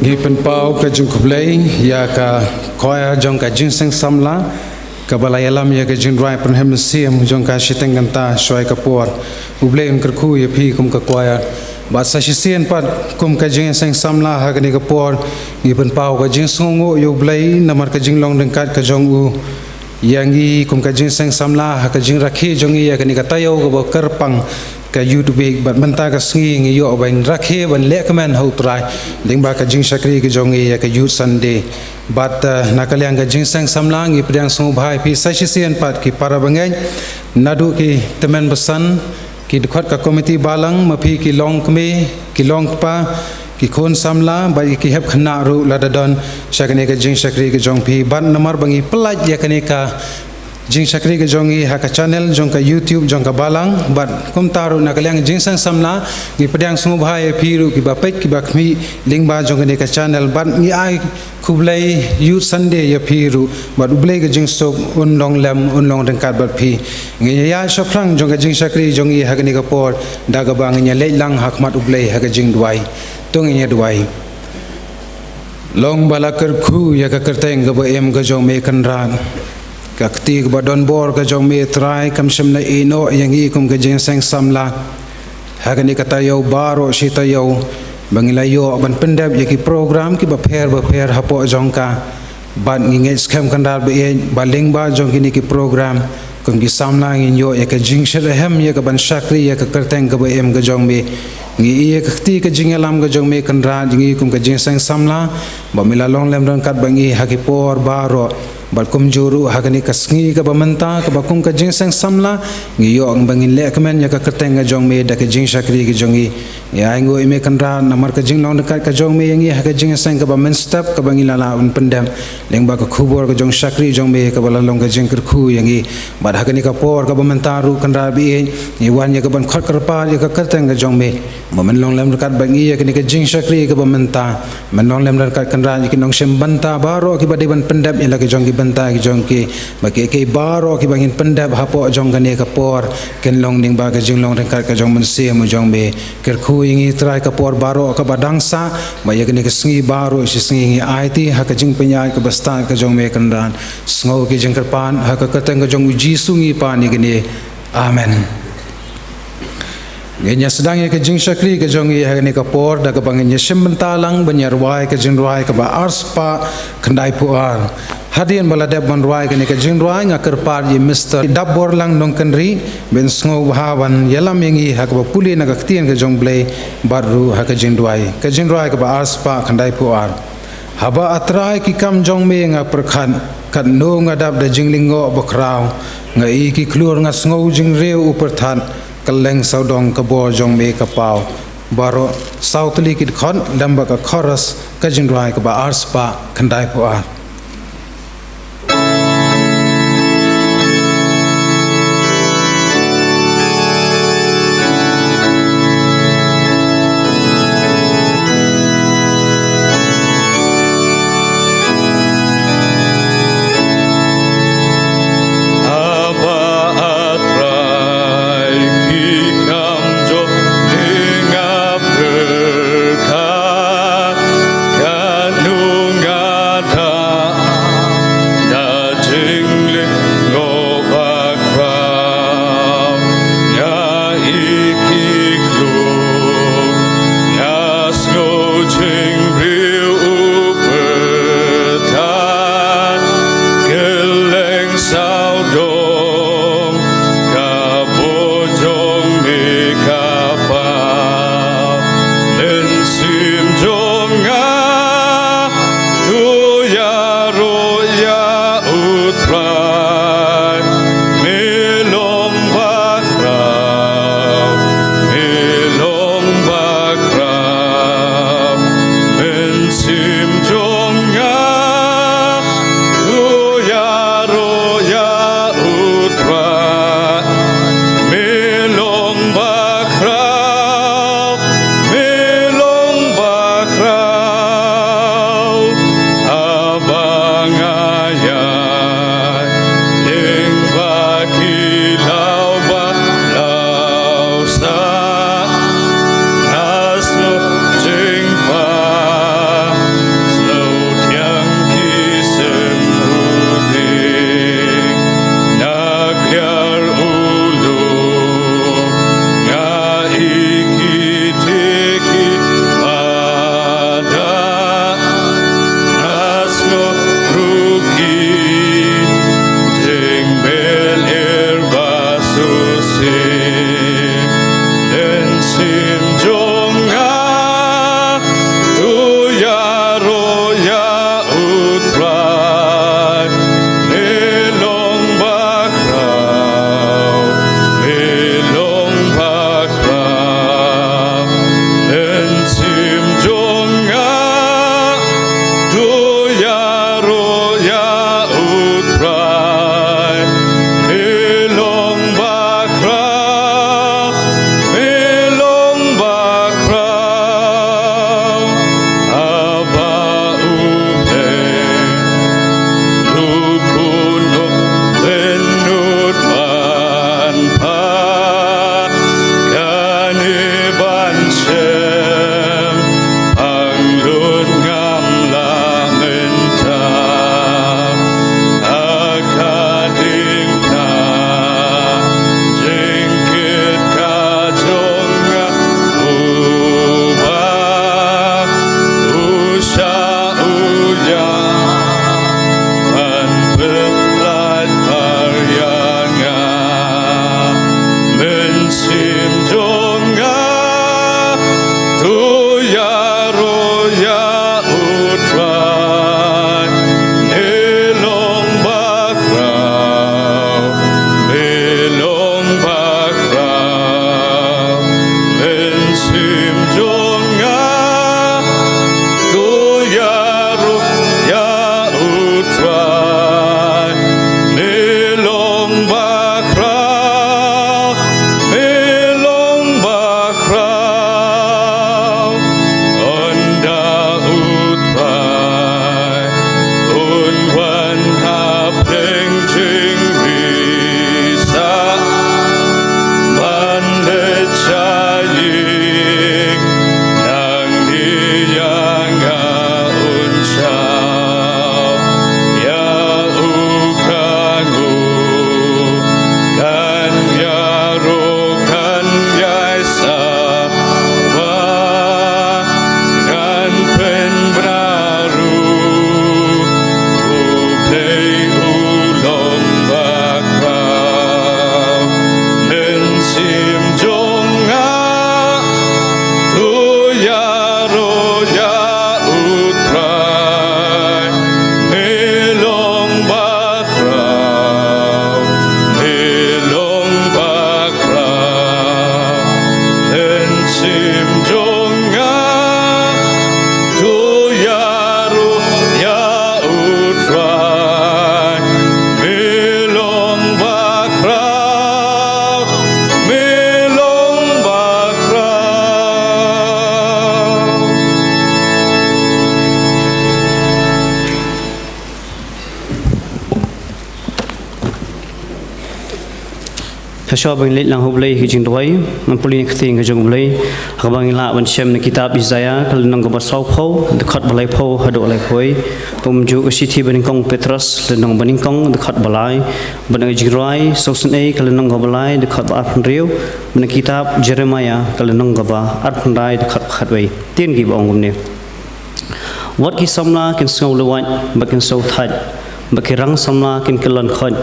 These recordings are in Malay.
Ngi pen pau ka jung kublai ya ka koya jong ka jing seng samla ka balai alam ya ka jing rai pen hem siam jong ka shiteng ganta shoi ka por ublai un kerku ya phi kum ka koya ba sa shisien pat kum ka jing seng samla ha ka ni ka por ngi pen pau ka jing songo yu blai namar ka jing long dengkat ka jong u yangi kum ka jing seng samla ha ka jing rakhi jong ya ka ni ka tayo ka ba kerpang ka YouTube bat menta ka sngi ngi yo ban rakhe ban le kamen ho trai ding ba ka jing shakri ki jongi ya ka youth sunday bat nakalyang ka jing sang samlang i pryang so bhai pi sashisian pat ki para bangai nadu ki temen besan ki dekat ka komiti balang mapi ki long kme ki long pa ki khon samla ba ki heb khna ru ladadon shakne ka jing shakri ki jong pi ban namar bangi pelaj ya kane ka jing shakri ke jongi haka channel jong ka YouTube jong ka balang bat kum taru nakalyang jing sang samla ngi pedang sungu bhai phiru ki ba pek ki ba khmi lingba jong ka channel bat ngi ai khublai youth sunday ya phiru bat ublai ka jing sok un long dengkat bat phi ngi ya shoprang jong ka jing shakri jongi haka ni ka por daga bang nya le lang hakmat ublai haka jing duai tong nya duai long balakar khu ya ka kerteng ga ba em ga jong me kan ran kakti ke badon bor ke jong me try kam shem na ino yang i kum ke jeng sang samla hagani kata yo baro shita yo bangila yo ban pendap ye ki program ki ba pher hapo jong ka ban ngi scam kandal be baling ba jong ki program kum ki samla ngi yo ye ke jing sherhem ye ke ban shakri ye ke kerteng ke ba em ke jong me ngi ye kakti ke jing alam ke jong me kandra ngi kum ke jeng sang samla ba mila long lem ran kat bangi hakipor baro bat kum juru hakani kasngi ka bamenta ka bakum ka jingsang samla ngi yo ang bangin le kamen ya ka kerteng ga jong me da ka jing shakri ki jongi ya ngo ime kanra namar ka jing long dekat ka jong me yangi ha ka jingsang ka bamen step ka bangila la un pendam leng ba ka khubor ka jong shakri jong me ka bala long ka jing kerkhu yangi bat hakani ka por ka bamenta ru kanra bi ni wan ya ka ban khot karpa ya ka kerteng ga jong me bamen long lem dekat bangi ya ka jing shakri ka bamenta men long lem dekat kanra ki nong shem banta baro ki bade ban pendam ya la ka jong banta ki jong ki bagi ke baro ki bangin pendap hapo jong gane ka por ken long ding ba ka jing long rengkat ka jong mense mu jong be ker khu ingi trai ka por baro ka badangsa ba ye gane ka sngi baro si sngi IT ha ka jing penya ka basta ka jong me kan ran sngo ki jing kerpan ha ka kateng ka jong uji sungi pa ni gane amen ngenya sedang ye ka jing shakri ka jong ye ha ka por da ka bangin ye shimentalang banyar wai ka jing ruai ka ba arspa khandai puar hadian baladeb ban ruai ka ni ka jing ruai nga kerpar ye Mr. Dabor lang nong kanri ben sngo hawan yalam yengi ha ka puli na ka tien ka jong blai baru ha ka jing ruai ka ba arspa khandai puar haba atrai ki kam jong me nga perkhan kan no nga dab da jinglingo bakrau nga i ki klur nga sngo jing reu uperthan kaleng saudong ka bo jong me ka pau baro sautli ki khon damba ka chorus ka jing ruai ka ba arspa khandai puar Nunga kasih bang lek lang hublay kijing doy mampuli kting kajong hublay kabang la ban shem na kitab Isaiah kalnang ka basaw pho dekat balai pho hado lai phoi pumju sithi baning kong Petrus lenong baning kong dekat balai banang jirai sosun ei kalnang ka balai dekat ba riu ban kitab Jeremiah kalnang ka ba rai dekat khatwai tin gi bong gumne wat ki samla kin snow lewat bakin so thad bakirang samla kin kelon khon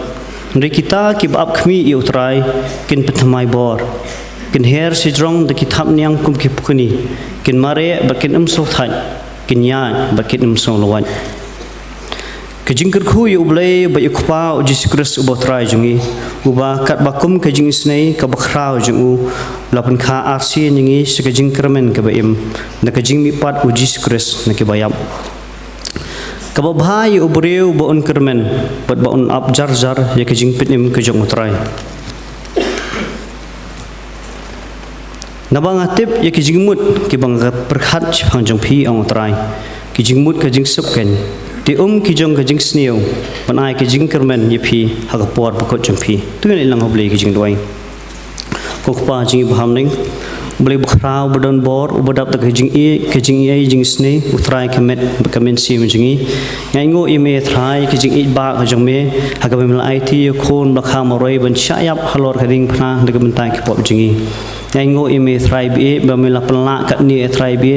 Nri kita ki bab khmi iutrai kin pethamai bor kin her sidrong de kitab niang kum ki pukuni kin mare bakin so than kin ya bakin so lawan kajing kerkhu yu blai ba yukpa Jesus Christ ubotrai jungi uba kat bakum kajing snei ka bakhrau jungu lapan kha arsi ningi sekajing kermen ka baim na kajing mi pat Jesus Christ na ki bayam kababhai ubreu baun kermen bat baun ab jar ya kajing pinim kajong utrai nabang atip ya kajing mut ki bang perkhat phang jong phi ong utrai kajing mut kajing subken ti kijong kajing sniu panai kajing kermen ye phi hagapor bakot jong phi tu ni lang hoblei kajing doi kokpa jing baham ning boleh berkrau berdon bor ubadap tak kajing e jing sni utrai kemet bekamen sim jingi ngaingo ime trai kajing e ba kajang me hagam melai ti khon bakha moroi ban syayap halor kading phna de kementai ki pop jingi ngaingo ime trai bi ba mela pelak kat ni trai bi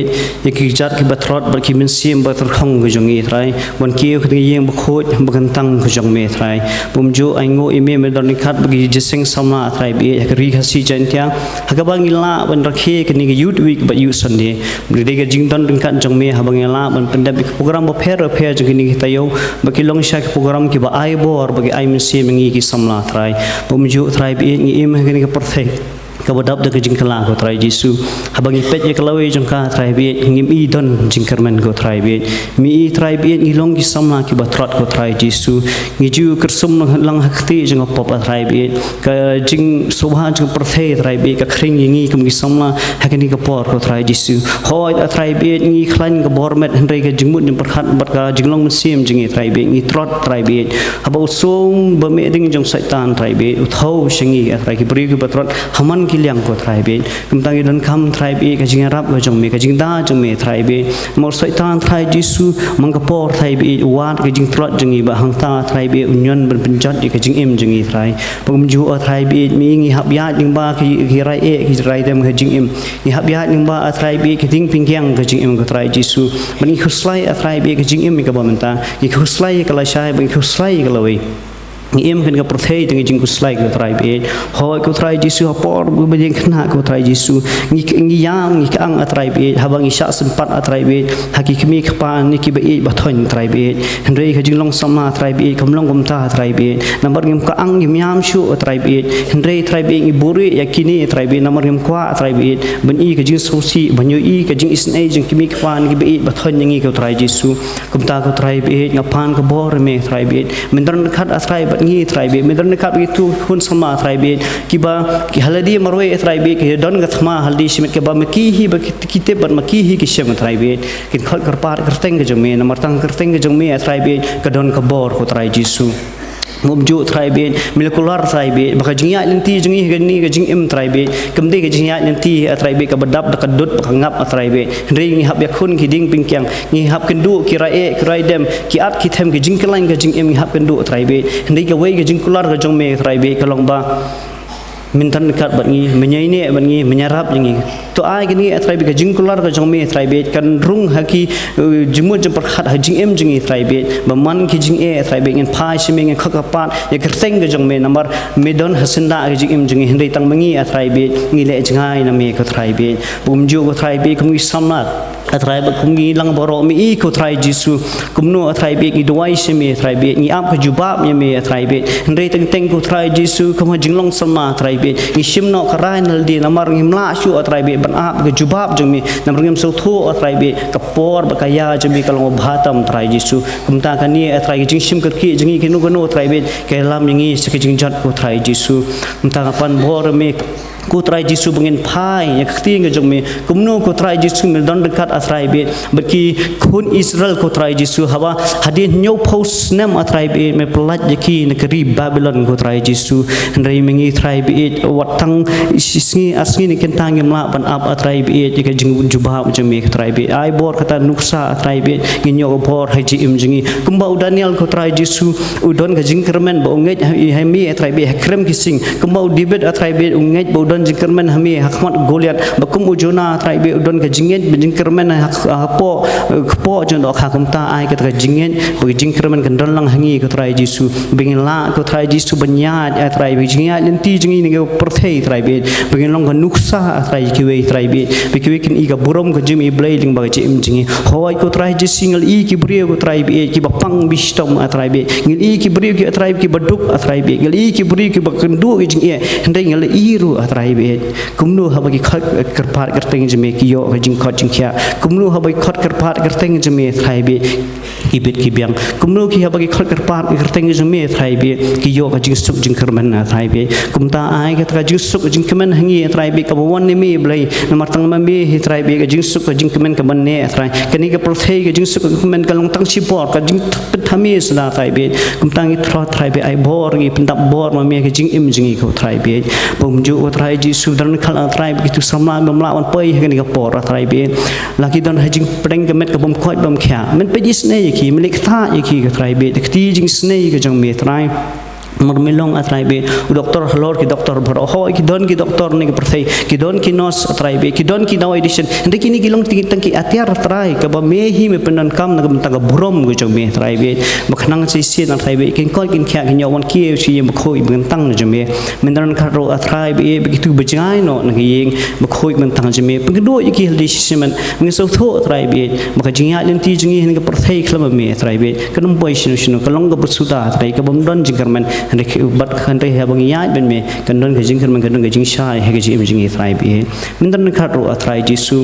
yakijat ki batrot ba ki men sim ba terkhong kajang e trai bon ki kading yeng bakhot bakantang kajang me trai bumju aingo ime medon khat bagi jising sama trai bi ri khasi jantia hagabang ila ban rakhe kini ke youth week ba youth sunday berde ke jington dengkat jong me habang ela ban pendap program ba pher jong kini tayo ba kilong sha program ki ba ai bor bagi ai msi mengi ki samla trai bumju trai bi ngi im kini ke perfect kabadap de jing kala ko trai jisu habang ipet ye kalawe jong ka trai bi ngim i don jing kermen ko trai bi mi i trai bi ngi long ki samla ki batrot ko trai jisu ngi ju kersum lang hakti jong pop trai bi ka jing subha jong perthe trai bi ka khring ngi kum ki samla hakini ka por ko trai jisu hoi trai bi ngi khlan ka bor met hendai ka jing mut jong perkhat bat ka jing long sim jing trai bi ngi trot trai bi habau sung ba me ding jong saitan trai bi uthau shingi trai ki bri ki batrot haman liang ko trai be kumtang dan kam trai be ka jing rap ko jong me ka jing da jong me trai be mor saitan trai jisu mangkapor trai be wat ka jing trot jong ba hang ta trai be unyon ben penjat ka jing em jong trai pum ju trai be mi ngi hab ya jing ba ki rai e ki rai dem ka jing em ni hab ya jing ba trai be ki ding pingkyang ka jing em ko trai jisu mani khuslai trai be ka jing em ka ba menta ki khuslai ka la shai ba khuslai ka lawi em kan ka prothei teng jing ku slai ko trai be hoi ko trai jisu apor bu bejeng khna ko trai jisu ngi yang ngi kang atrai be habang isya sempat atrai be hakikmi khpa ni ki be ba thon trai be hendrei ka jing long sama trai be kamlong kumta trai be nambar ngim ka ang ngim yam shu trai be hendrei trai be ngi buri yakini trai be nambar ngim kwa trai be ben i ka jing sosi banyo i ka jing isnai jing kimi khpa ni be ba thon ngi ko trai jisu kumta ko trai be ngapan ka bor me trai be mendran khat atrai ngi trai be medran dekat begitu hun sama trai be kiba ki haladi marwe trai be ki don ga thma haldi shimit ke ba maki hi ba kite ban maki hi ki shem trai be kin khot karpar kerteng ga jome namar tang kerteng ga jome trai be ka don ka bor ko trai jisu mumju trai be molekular trai be baka jingya lenti jingi gani ga jing em trai be kamde ga jingya lenti trai be ka badap da kadut baka ngap trai be ri ngi hab yakun ki ding pingkyang ngi hab kendu ki rae ki rai dem ki at ki them ga jing kelang ga jing em ngi hab kendu trai be ndai ga wei ga jing kular ga jong me trai be kalong ba mintan dekat bat ngi menyai ni bat ngi menyarap ngi to ai gini trai be jing kular ga jong me trai be kan rung haki jimut jem perkhat ha jing em jing trai be ba man ki jing e trai be ngin phai shimeng ngin khakapat ya kerteng ga jong me namar medon hasinda ga jing em jing hindai tang mangi trai be ngi le jangai na me ko trai be bumju ko trai be kum ngi samnat atrai ba kum ngi lang boro mi i ko trai jisu kum no atrai be ngi duai shime trai be ngi ap ka jubab me atrai be hindai teng teng ko trai jisu kum jing long sama trai be ngi shim no karai nal di namar ngi mla shu atrai be ban ap ga jubab jeng mi namar ngim so thu atrai be kapor ba kaya jeng mi kalong bhatam trai jisu kum ta kan ni atrai jing shim ka ki jeng ki no trai be ke lam ngi se jing jat ko trai jisu kum ta pan bor me ko trai jisu bengin phai ya khti nge jong me kumno ko trai jisu mel don dekat atrai be baki khun Israel ko trai Jesu hawa hadin nyau pos nam atrai be me pelat jeki negeri Babylon ko trai Jesu ndai mengi trai be watang isni asni ni kentang yang la ban ap atrai be jeka jing jubah jemi trai be ai bor kata nuksa atrai be nginyo bor haji im jingi kumbau Daniel ko trai Jesu udon ka jing kermen ba unget hami atrai be krem kising kumbau David atrai be unget ba udon jing kermen hami hakmat Goliat bakum ujona atrai be udon ka jinget jing kermen hapo kpo jon ok hakumta ai ka jinget ba jing kermen kendon lang hangi ko trai Jesu bengin la ko trai Jesu banyat atrai be jingat lenti jingi ni ko perthei trai be bengin long ka nuksa atrai kiwe trai be kiwe kin iga burom ka jimi blai ling ba jim jingi hoi ko trai Jesu ngal i ki brio ko trai be ki bapang bistom atrai be ngil i ki brio ki atrai ki baduk atrai be ngil i ki brio ki bakendu ki jingi hendai ngil iru atrai be kumnu ha bagi khat kerpat kerteng jimi ki yo ka jing khot jing kya kumnu ha bagi khat kerpat kerteng jimi atrai be ibit ki biang kumnu ki ha bagi khat kerpat kerteng jimi atrai be ki yo ka jing suk jing kerman atrai be kumta ai ka jing suk jing kemen hangi atrai be ka wan ni mi blai namar tang ma mi atrai be ka jing suk ka jing kemen ka ban ne atrai kani ka prothei ka jing suk ka kemen ka long tang chi por ka jing thami sla atrai be kumta ngi thro atrai be ai bor ngi pendap bor ma mi ka jing im jingi ko atrai be pom ju atrai Jesu dan khal atrai be tu samla gamla wan pai kani ka por atrai be laki don ha jing preng ka met ka bom khoi bom khya men pe jis ne ki milik tha ki ka atrai be ti jing sne ka jang me atrai mermilong atrai be doktor halor ki doktor bro ho ki don ki doktor ni perthei ki don ki nos atrai be ki don ki daw edition ende kini gilong tangki atiar atrai ka ba mehi me penan kam na ta ga burom go jong me atrai be bakhnang chi sin atrai be kin kol kin kya ki nyawan ki chi yem khoi ben tang na jeme mendan kharo atrai be ki tu bajai no na yeng khoi ben tang jeme pengdo ki hel decision men so tho atrai be maka jinga len ti jingi hen ka perthei khlama me atrai be kanum boy sinu kalong ga bersuda atrai ka bom don jingarman hendek bat khantai ha bang yai ben me kandon ga jing kan kandon ga jing sha he ga jing jing atrai be mindan khatro atrai Jesu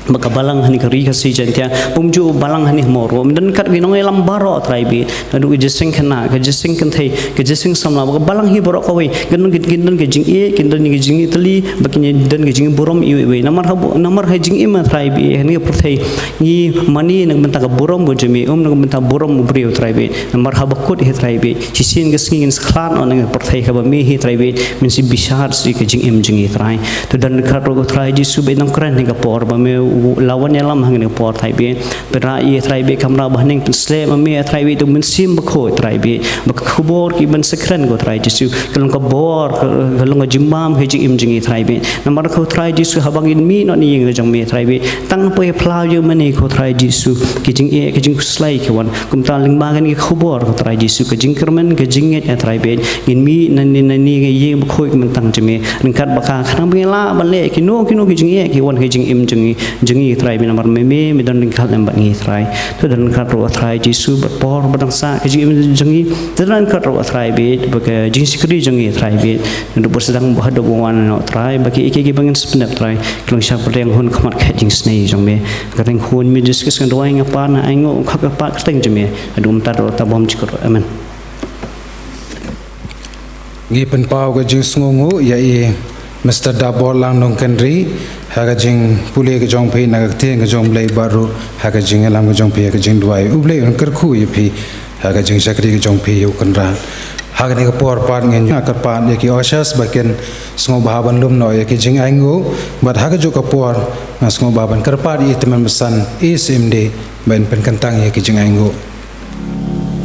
maka balang hani kari kasi jantia pumju balang hani moro mindan kat ginong elam baro atrai be adu jesing kana ga jesing kan thei ga jesing samla maka balang hi borok kawai gandon ga jing e kindon ga jing itali bakinya dan ga jing borom iwe namar ha jing im atrai be hani ga perthei ni mani nang benta ga borom bo jemi nang benta borom bri atrai be namar ha bakut he atrai be sisin ga singin sklan on nang perthei ka ba mi he atrai be min si bishar si ga jing im jing atrai to dan khatro go atrai Jesu be nang kran ga por ba me lawan yalam hang ni por thai be pera i thai be kamra bahning sle ma me thai be tu min sim bakho thai be bak khubor ki ban sekran go thai Jesu kalong ka bor kalong jimbam he jing im jing thai be namar kho thai Jesu habang in mi no ni ng jang me thai be tang pe plau ye mani kho thai Jesu ki jing e ki jing slai ki wan kum ta ling ba gan ki khubor kho thai Jesu ka jing kermen ka jing et thai be in mi nan ni ge ye bakho man tang jeme ning kat baka khang be la ban le ki no ki jing e ki wan he jing im jing trai mi namar me don ring khal em bangi trai to dan khat ro trai Jesu bat por badang sa ke jingi dan khat ro trai be baka jing sikri jingi trai be ndo bos sedang bahado bongwan no trai baki iki bangin spnap trai klong sha preng hun khamat khat jing snei jong me gareng hun mi discuss kan doai ngapa na aingo khak pa teng jeme adum tar ro ta bom chikro amen ngi pen pau ga jing sngongo ya e Mr. Dabor lang nong kendri haga jing pule ga jong phe na ga the ga jong blai baru haga jing lam ga jong phe ga jing duai ublai on kar khu ye phi haga jing sakri ga jong phe yu kan ra haga ni ga por pat ngen ya kar pat ye ki oshas baken sngo baban lum no ye ki jing aingo bat haga ju ka por na sngo baban kar pat ye teman besan isimde ben pen kantang ye ki jing aingo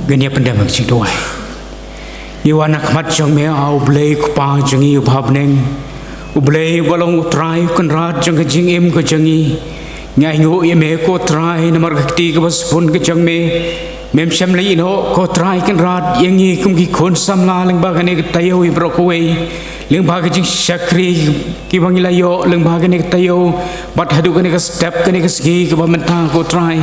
genia pendam jing duai Iwana kmat jong me au blai ku pa jangi ubhab neng ublai walong utrai kan rat jang jing im ko jangi ngai ngo ye me ko trai namar gakti ka bas pun ka jang me mem sham lai no ko trai kan rat yengi kum ki khon samla leng ba gane ka tayo i bro ko wei leng ba ka jing shakri ki bangila yo leng ba gane ka tayo bat hadu gane ka step gane ka ski ka ba menta ko trai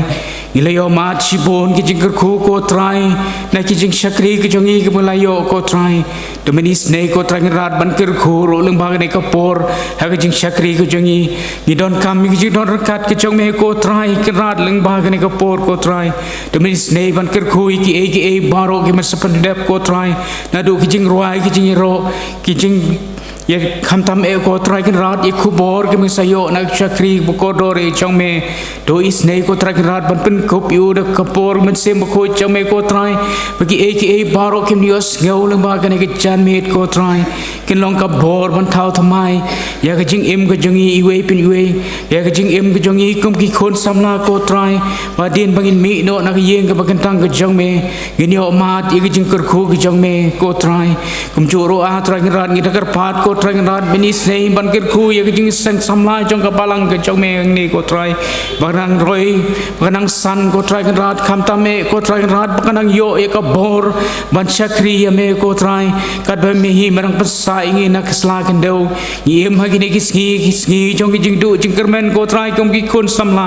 ilayo mat shibon ki jing ko trai na ki jing shakri ki jongi ki bulayo ko trai domini snake ko trai rat ban kir khu ro leng ba gane ka por ha ki jing shakri ki jongi ni don kam ki jing don rakat ki jong me ko trai ki rat leng ba gane ka por ko trai domini snake ban kir khu ki e baro ki mas pan dep ko trai na do ki jing roi ki jing ro ki jing ya khamtam e ko trai kan rat ye khubor ke misayo nak chakri bukodore changme do isnei ko trai kan rat ban pen kop yu de kapor men sem ko changme ko trai bagi e baro kim dios ngau leng ba kan ke chan met ko trai kin long ka bor ban thau thamai ya ka jing em ka jongi iwe pin iwe ya ka jing em ka jongi kum ki khon samla ko trai ba din bangin mi no nak yeng ka bakan tang ka jangme gini o mat ye ka jing ker khu ka jangme ko trai kum churo a trai kan rat ngi takar pat ko trai kan rat bini sei ban ker khu ye ka jing sang samla jong ka balang ka jangme ni ko trai barang roi barang san ko trai kan rat kham tame ko trai kan rat bakanang yo ye ka bor ban chakri ye me ko trai kat ba me hi marang pasai ngi nak sla kan deu yem ha gini kisngi jong ki jing du jing kermen ko trai kom ki kun samla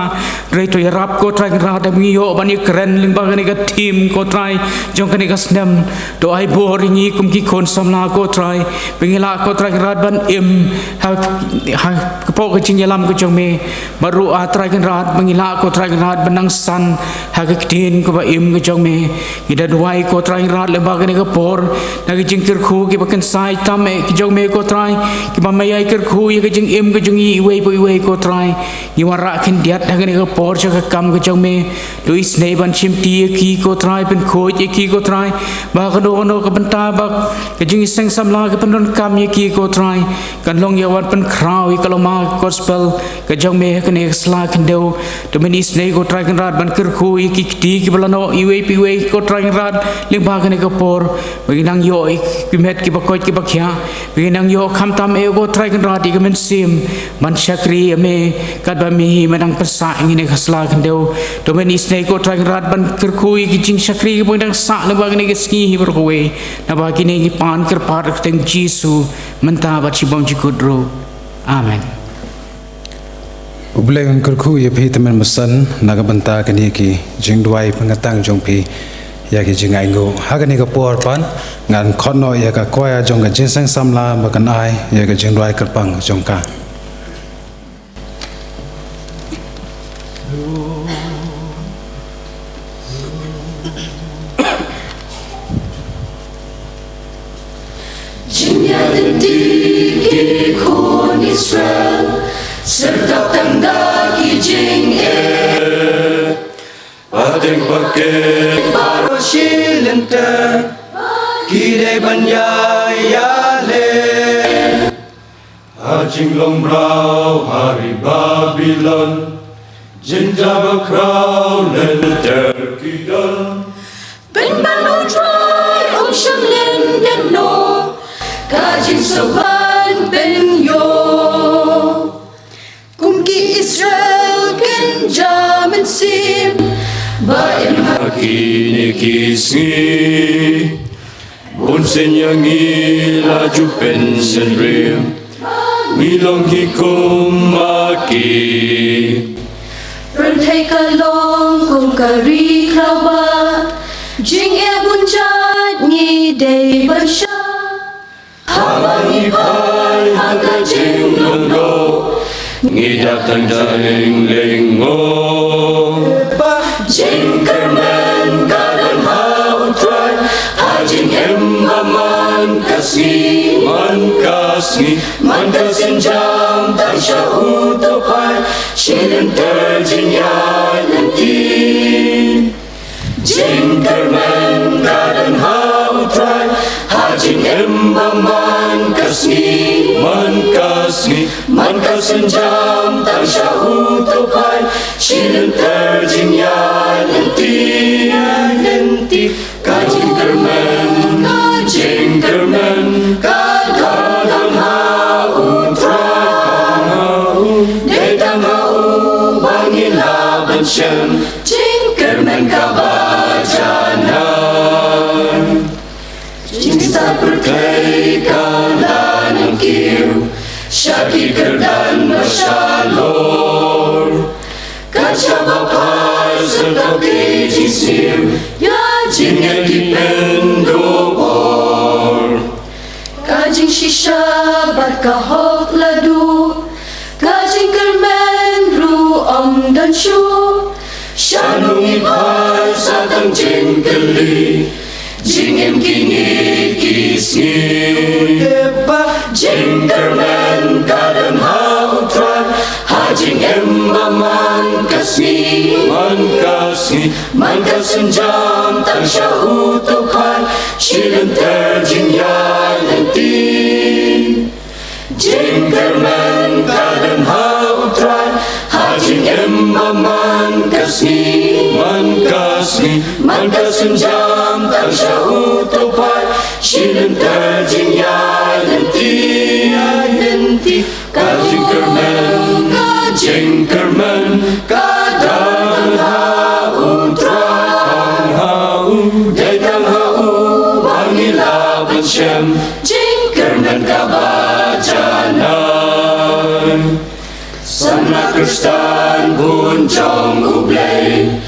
rei to yarap ko trai kan rat ngi yo ban ye kren ling ba gani ka team ko trai jong kan ka snem do ai bor ngi kom ki kun samla ko trai pengila ko trai kan rat ban em ha ka po ka jing yalam ko jong me baru a trai kan rat pengila ko trai kan rat banang san ha ka tin ko ba em ko jong me ida duai ko trai kan rat le ba gani ka por na ki jing ker khu ki bakan sai tam e ki jong me ko trai ki ba mai ai ker khu ye ki jing em ko jong i we ko trai ni wara kin diat ha gani ka por cha ka kam ko jong me do is nei ban chim ti ki ko trai pen khoi ye ki ko trai ba ka no ka banta ba ki jing sang samla ka pen kam ye ki ko trai kan long ye wat pen krau i kaloma gospel ka jong me ka ne sla kin deu to men is nei ko trai kan rat ban ker khu ye ki ti ki balano i we ko trai kan rat ling ba ka ne ka por bagi nang yo ki met ki ba ko ki ba khya bagi nang yo kham tam e ko trai kan rat ki men sim man chakri me kat ba mi manang pasa ngi ne khasla kan deu to men is nei ko trai kan rat ban ker khu ki jing chakri ki bang sa le ba ne ki ski hi ber ko we na ba ki ne ki pan ker par teng jisu menta ba chi bom chi kudro amen Ublay un kerku ye phi temen masan nagabanta kani ki jingdwai pangatang jongpi ya ki jingai ngo hagani ka por pan ngan khonno ya ka koya jong ka jinsang samla bakan ai ya ka jingdwai kerpang jongka Jinya denti ki kon Israel serta tanda ki jing Padeng pakai baru silente kide banyai yale Hajing long brau hari Babylon Jinjaba crown lenter kidal Ben banu try sham len den no kajin sopan ben yo kumki Israel ken jamin sim baim Hakini kisngi Bunsen yangi laju pensen rim Milong hikum maki Rentai kalong kum kari krawa jing e bunjat ni day bansha Hamangi pai haka jing londo Ngidak tandang lengo Jing kermen kadan hau try Hajing emma man kasni Man kasin jam tak syau topai Shilin terjinya nanti Jing kermen kadan hau try Hajing emma man kasni Man kasin jam tak syau topai Shilin terjinya nanti Kajing kermen kadang hau try Detang hau bangila bensyem jing Kermen kabajanan Cinta Berkai kalan kiu Syaki kerdan bersyalor Kaca bapai serta kejisiu ya Jingat dipendobor kajing shisha bat kahok ladu kajing kermen ru om dan shu Shanungi pai satang jengkeli jing em kini kisni jing kermen kadang hautran hajing em man kasni man kasenjam tan syau tukai shilin terjing ya nanti jing kermen kadang hautran hajing em man kasni man kasenjam tan syau tukai shilin terjing ya nanti kajing kermen kadang hautran dedang hau bangila bencem jing kermen kabajanan sana Kristan buncong ublay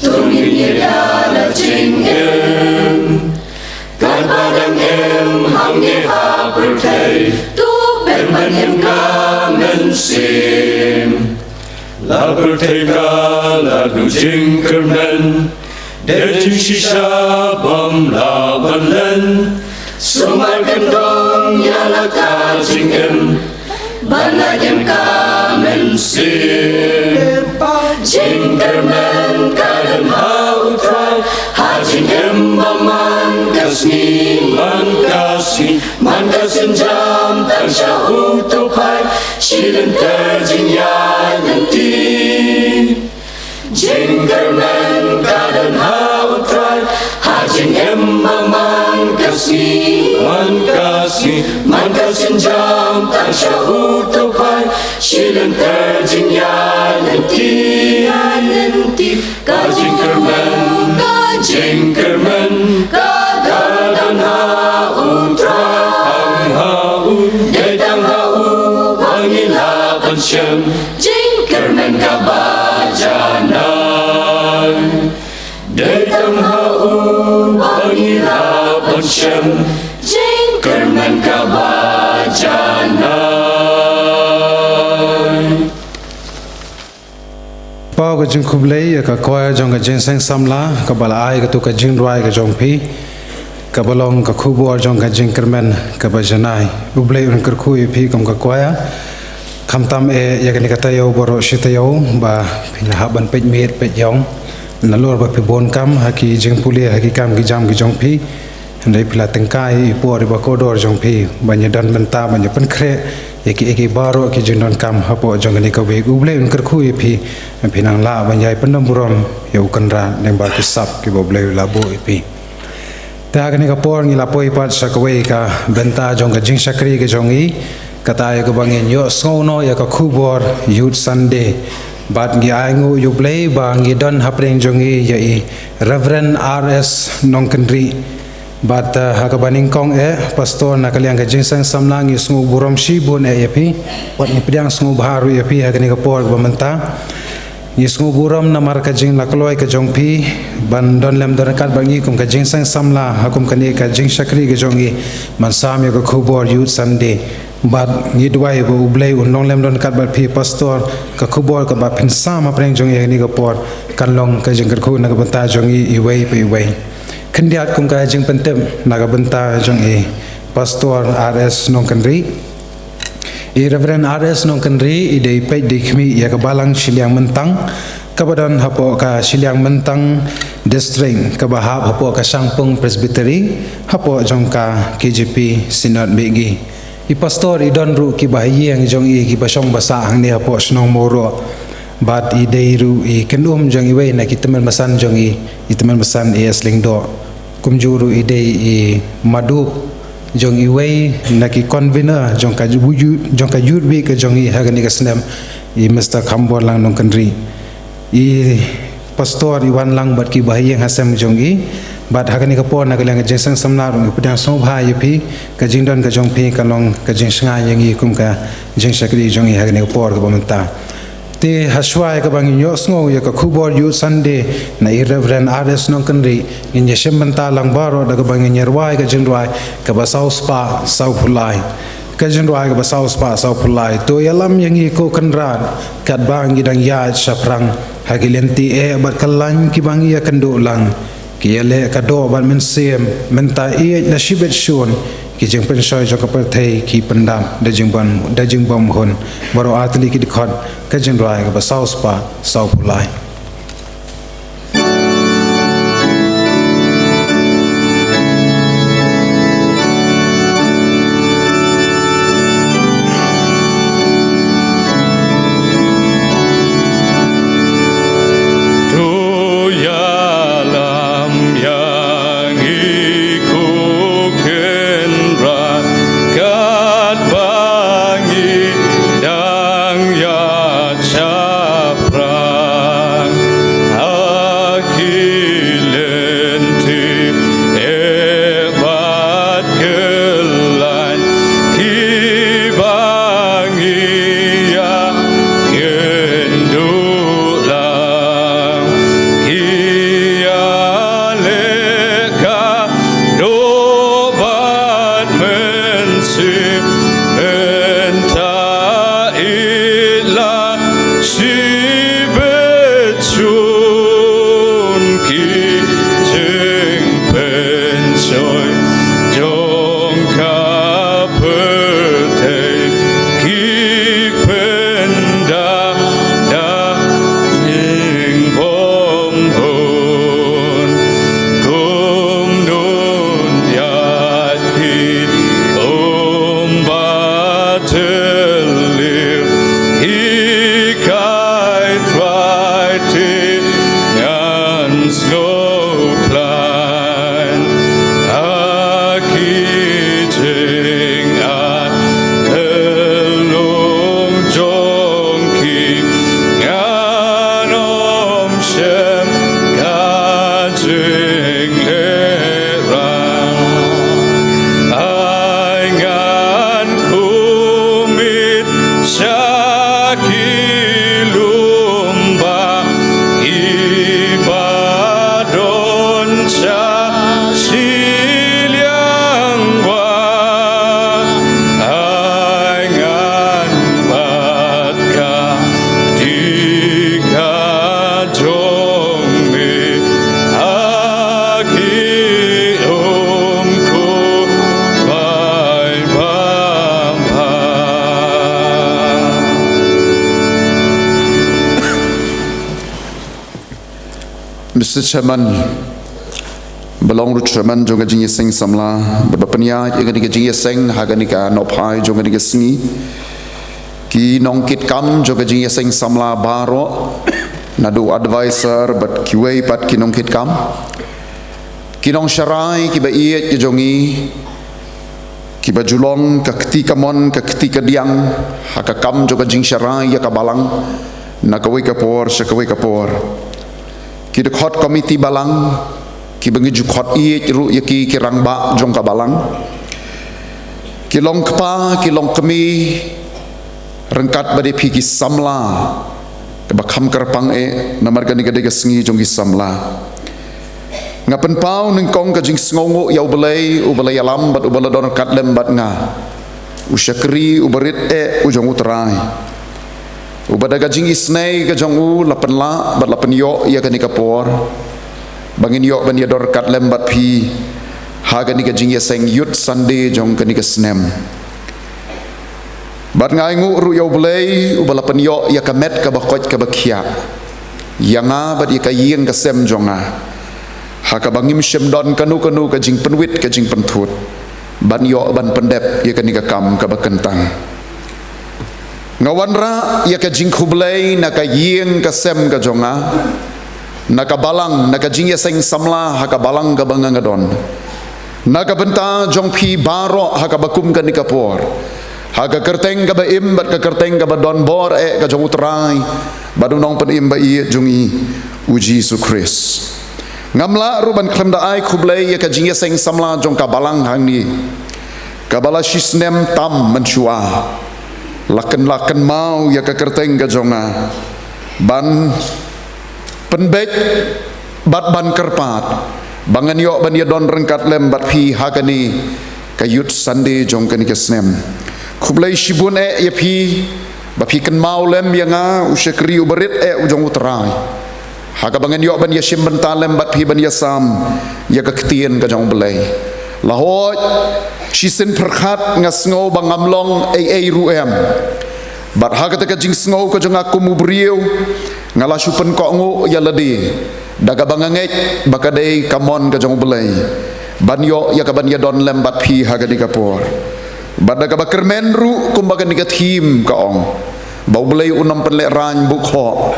tungin yedana jing em kan padang em hangi ha berkay tu berman em kamen sim la berkay ka la du jing kermen de jing shisha bom la banlen sumai kendong ya la ka jing em bana em kamen sim jing kermen kadang hautran hajing em man kasni man kasenjam tan syau tupai shilin terjing ya nanti jing kermen kadang hautran hajing em man kasni man kasenjam tan syau tupai shilin terjing ya nanti kajing kermen kadang hautran dedang hau bangila bencem jing kermen kabajanan dedang hau bangila bencem jing kermen kabajanan Pau ka jing kublay ka koya jong ka jing sang samla ka bala ai ka tu ka jing ruai ka jong pi ka balong ka khubor jong ka jing kermen ka bajanai ublay un ker khu pi kom ka koya khamtam e ya ka ni ka tayo boro shitayo ba pina haban pej met pej yong na lor ba pi bon kam haki jing puli haki kam ki jam ki jong pi ndai pila tengkai por ba kodor jong pi banya dan menta banya pen kre eki baro ki jindon kam hapo jong ni ka we uble un ker khu pi pinang la banjai pendam burom yo kanra nembar ki sap ki boble la bo pi ta ni ka por ni la poi pat sakwe ka benta jong ka jing sakri ke jong i kata ya ka bangin yo sono ya ka khubor youth sunday bat ngi aingu uble ba ngi don hapring jong i ya i reverend rs nongkenri Bat hakabaning kong pastor na kaliang kajing sang samlang yusngu burom shibun yapi wat ni pidang sngu baharu yapi hakani kapor bamanta yusngu burom na mar kajing lakloi ka jongpi ban don lem don kat bangi kum kajing sang samla hakum kani kajing shakri ka jongi mansam ya ka khubor youth sunday bat ni duai bo ublei unlong lem don kat bat pi pastor ka khubor ka ba pinsam apreng jongi ni kapor kanlong kajing kerku na ka banta jongi iwei pe iwei Kendiat kum ka jing pentem naga benta jong pastor RS Nongkenri Reverend RS Nongkenri ide pej dikmi ya ka balang Siliang Mentang kabadan hapo ka Siliang Mentang district ka bahab hapo ka Sangpung Presbytery hapo jong ka KJP Synod Begi pastor idon ru ki bahiyang jong ki basong basa ang ni hapo snong moro bat ide ru kendum jong iwe na kitemen masan jong itemen masan eslingdo kumjuru ide madu jong iwei naki convener jong ka yurbi ke jong hagani ka snem Mr. Khambor lang Nongkenri pastor iwan lang bat ki bahiyang hasam jong bat hagani ka por nagalang jeng sang samnar ng pidang song bhai pi ka jingdon ka jong pi kalong ka jeng snga yang kum ka jeng sakri jong hagani ka por ka bamanta te haswai ka bang yo sngo ya ka khubor youth sunday na Reverend RS Nongkenri in yesem menta lang baro da ka bang nyerwai ka jingwai ka basau spa sau pulai ka jingwai ka basau spa sau pulai to yalam yang ko kanran kat bang gidang ya saprang hagilenti bat kalan ki bang ya kendo lang ki le ka do ban men sem men ta e la shibet shon ki jeng pen soi jo ka per thei ki pandam da jeng bam hon baro atli ki dikhot ka jeng rai ka ba south pa south pulai Mr. Chairman, belong to Chairman jonga jingi sing samla bapania jengani ke jingi sing hagani ka nopai jongani ke singi ki nongkit kam jonga jingi sing samla baro nadu advisor but kiwei pat ki nongkit kam ki nong sharai ki ba iet ki jongi ki ba julong ka ketika mon ka ketika diang haka kam jonga jing sharai ya ka balang na kawei ka por shakawei ka por ki de khot komiti balang ki bangi ju khot i ru yaki ki rangba jong ka balang ki long kpa ki long kami rengkat bade phi ki samla ke bakham karpang e namar gani gade ga sngi jong ki samla ngapen pau ning kong ka jing sngongo ya ubelai alam bat ubala don kat lem bat nga usyakri ubarit e ujong utrai ubadaga jing isnei ka jong lapen la bat lapen yo ya kani kapor bangin yo ban ya dor kat lem bat phi ha kani ka jing ya seng yut sunday jong kani ka snem bat ngai ngu ru yo blei ubala pen yo ya ka met ka bakot ka bakhia yanga bat ya ka yeng ka sem jonga ha ka bangim shem don kanu ka jing penwit ka jing penthut ban yo ban pendep ya kani ka kam ka bakentang ngawanra ya ka jing khublei na ka yeng ka sem ka jonga na ka balang na ka jing ya seng samla ha ka balang ka bangangadon na ka benta jong phi baro ha ka bakum ka ni kapor ha ka kerteng ka ba im bat ka kerteng ka ba don bor e ka jong utrai badunong pen im ba i jungi uji Yesus Kris ngamla ruban klem da ai khublei ya ka jing ya seng samla jong ka balang hang ni ka bala shisnem tam menchua laken mau ya ka kerteng ka jonga ban penbek bat ban kerpat bangan yo ban ya don rengkat lem bat phi hakani kayut sande jong kani kesnem khublai shibun e ya phi ba phi kan mau lem ya nga usyakri ubarit e ujong utrai hakabangan yo ban yashim bentalem bat phi ban yasam ya ka ktien ka jong belai lahoj shisen perkhat ngasngau bangamlong ai ruem bat hakata ka jing sngo ka jong aku mubriu ngala supen ko ngo ya ladi daga bangangek bakadei kamon ka jong belai ban yo ya ka ban ya don lem bat phi haga di kapor bat daga bakermen ru kumbaga ni ka thim ka ong bau belai unam penle ran bukho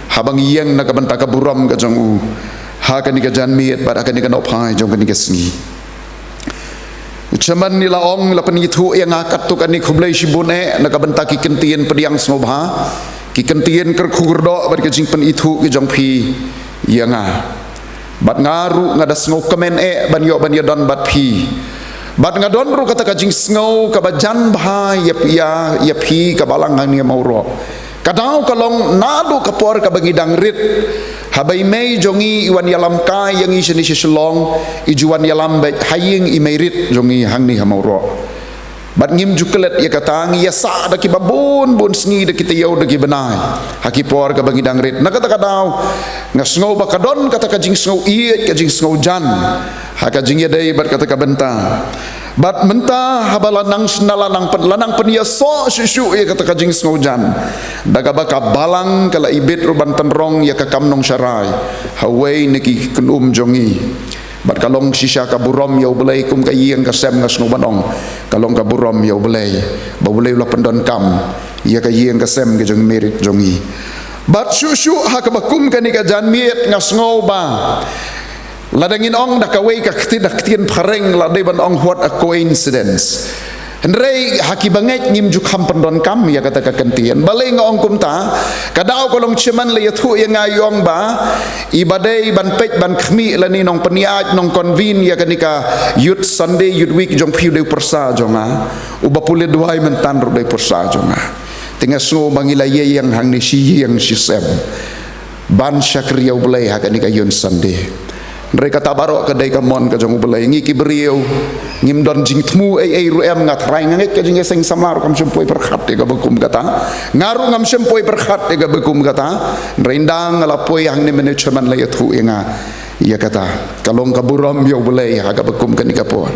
habang yeng na ka ban ta ka buram ka jong u haga ni ka jan miet bat haga ni ka no phai jong ka ni ka sngi Chaman nila ong la penithu yang akat tu kan ni khublai shibune na ka banta ki kentien pediang snobha ki kentien ker khurdo bar ke jing penithu ki jong phi yang bat ngaru ngada sngo kemen ban yo don bat phi bat ngadon ru kata ka jing sngo ka bajan bha ya phi ka balang ni mauro kadau kalong nadu kapor ka bagidang rit habai mei jongi iwan yalam kai yang iseni shelong ijuan yalam bai haying i merit jongi hangni hamauro bat ngim juklet ya katang ya sa da ki babun bun sngi da kita yau da ki benai hakipor ka bagidang rit na kata kadau ngasngau bakadon kata ka jing sngo iet ka jing sngo jan haka jing ya dai bat kata ka benta bat menta habalanang sinalanang penia so susu ya kata kajing sngojan daga baka balang kala ibit ruban tenrong ya ka kamnong syarai hawai neki kunum jongi bat kalong sisa ka burom ya belai kum ka yeng ka sem ngas ngobanong kalong ka burom ya belai ba belai la pendon kam ya ka yeng ka sem ke jong merit jongi bat susu ha ka bakum ka ni ka jan miet ngas ngoba ladangin ong dak kawai ka ktien pareng ladai ban ong what a coincidence Hendrei haki banget ngim juk hampendon kam ya kata ka kentien balai ngong kumta kadau kolong ceman le yathu yang ngayong ba ibadai ban pek ban khmi lani nong peniaj nong convene ya kanika youth Sunday youth week jong piu de persa jonga ubapule duai mentan ro de persa jonga tinga so mangila ye yang hang ni si yang sisem ban syakriya ulai ha kanika youth Sunday mereka tabarok kedai kamon ka jong belai ngi kibriu ngim don jing tmu ai ruem ngat rai ngek ka jing seng samar kam sempoi perkhat ga bekum kata ngaru ngam sempoi perkhat ga bekum kata rendang ala poi hang ni manajemen la yathu inga ya kata kalong kaburam yo belai ha ga bekum kan kapor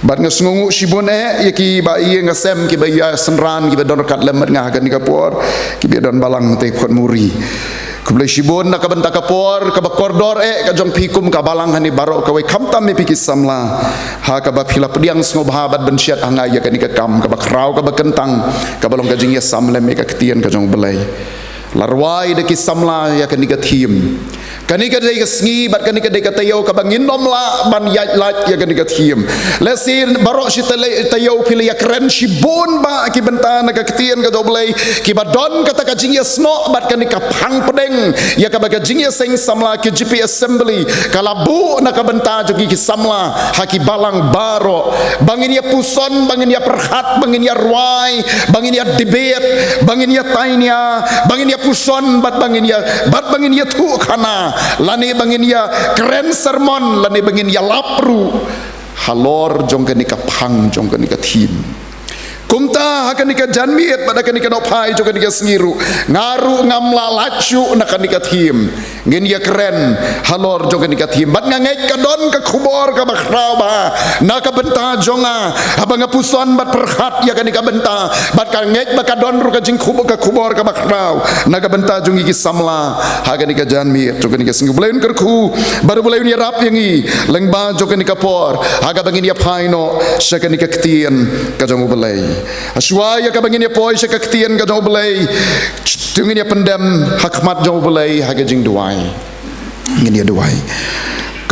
bat ngasngungu sibone ya ki ba ye ngasem ki ba ya senran ki ba don kat lemet nga kan kapor ki ba don balang te khot muri kublai shibon na kabanta kapor kabakordor ka jong pikum ka balang hani baro ka wai khamtam mi pikis samla ha ka ba phila pediang sngo bahabat bensiat anga ya kani ka kam ka bakrau ka bakentang ka balong ka jing ya samle me ka ktien ka jong belai larwai de ki samla ya kani ka thim kani ka dei ka sngi bat kani ka dei ka tayo ka bangin nom la ban ya lat ya kani ka thim lesir baro si tayo phila ya kren shibon ba ki benta na ka ktien ka jong belai ki ba don kata ka jing ya sno bat kani ka phang pedeng ya ka baga jing ya seng samla ki GP assembly kala bu na ka benta jogi ki samla haki balang baro bangin ya puson bangin ya perhat bangin ya ruai bangin ya debate bangin ya tainya bangin ya puson bat bangin ya tu khana lani bangin ya keren sermon lani bangin ya lapru halor jong ka ni ka phang jong ka ni ka thim kumta hakanika janmiet pada kanika nopai jo kanika sengiru ngaru ngamla lacu na kanika thim ngin ya keren halor jo kanika thim bat ngangai kadon ka khubor ka bakraba na ka benta jonga abanga puson bat perhat ya kanika benta bat ka ngek bakadon ru ka jing khubor ka khubor ka bakrau na ka benta jongi ki samla hakanika janmiet jo kanika sengiru belain kerku baru belain ya rap yangi lengba jo kanika por haga bangin ya phaino sakanika ktien ka jongu belai aswaya ka bangin ya poi sa kaktien ka jong belai tungin ya pendam hakmat jong belai haga jing duai ngin ya duai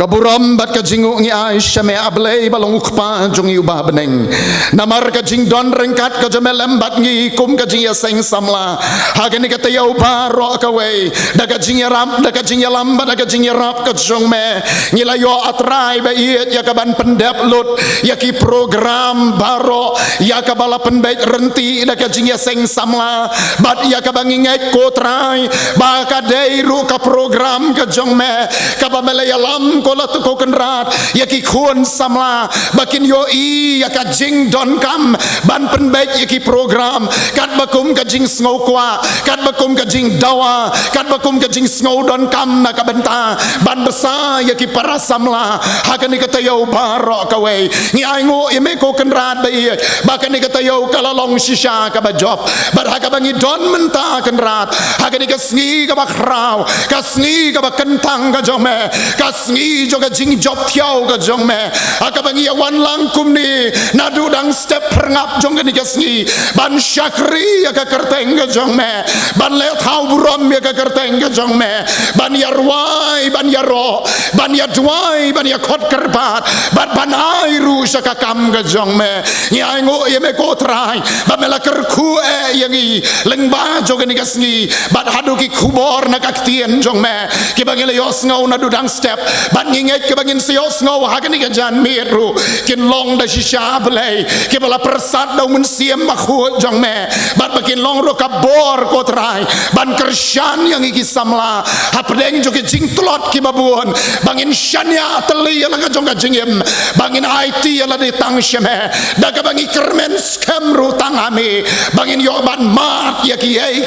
kaburam bat ka jingu ngi Aisyah me ablei balong ukpa jong ubah beneng namar ka jing don rengkat ka jamelem bat ngi kum ka jing ya seng samla haga ni ka tayau baro ka we daga jing ya ram daga jing ya lam daga jing ya rap ka jong me ngila yo atrai ba iet ya ka ban pendap lut ya ki program baro ya ka bala penbait renti daga jing ya seng samla bat ya ka bangi ngai ko trai ba ka dei ru ka program ka jong me ka ba melaya lam sekolah tu ko kenrat ya ki khun samla bakin yo i ya ka jing don kam ban penbaik ya ki program kat bakum ka jing sngo kwa kat bakum ka jing dawa kat bakum ka jing sngo don kam na ka benta ban besar ya ki para samla hakan ni kata yo baro ka we ngi ai ngo ya me ko kenrat ba i bakan ni kata yo kala long shisha ka ba job bar ha ka bangi don menta kenrat hakan ni ka sngi ka ba khrau ka sngi ka ba kentang ka jong me ka sngi jo ka jing job thiau ka jong me ka bangi ya wan lang kum ni na du dang step perngap jong ni ka sngi ban syakri ya ka kerteng ka jong me ban le thau burom ya ka kerteng ka jong me ban ya ruai ban ya ro ban ya duai ban ya khot kerbat ban ai ru sa ka kam ka jong me ya ngo ye me ko trai ba me la ker khu e yangi leng ba jong ni ka sngi ban hadu ki khubor na ka tien jong me ki bangi le yos ngau na du dang step ban nginget ki bangin si yos ngau ha ni ka jan meru kin long da shisha blai ki bala persat da mun siem ba khu jong me ban bakin long ro ka bor ko trai ban kershan yang iki samla ha pedeng jo ki jing tlot ki babun bangin shania teli la ka jong ka jingem bangin IT la de tang sheme da ka bangi kermen scam ru tang ame bangin yo ban mat ya ki ai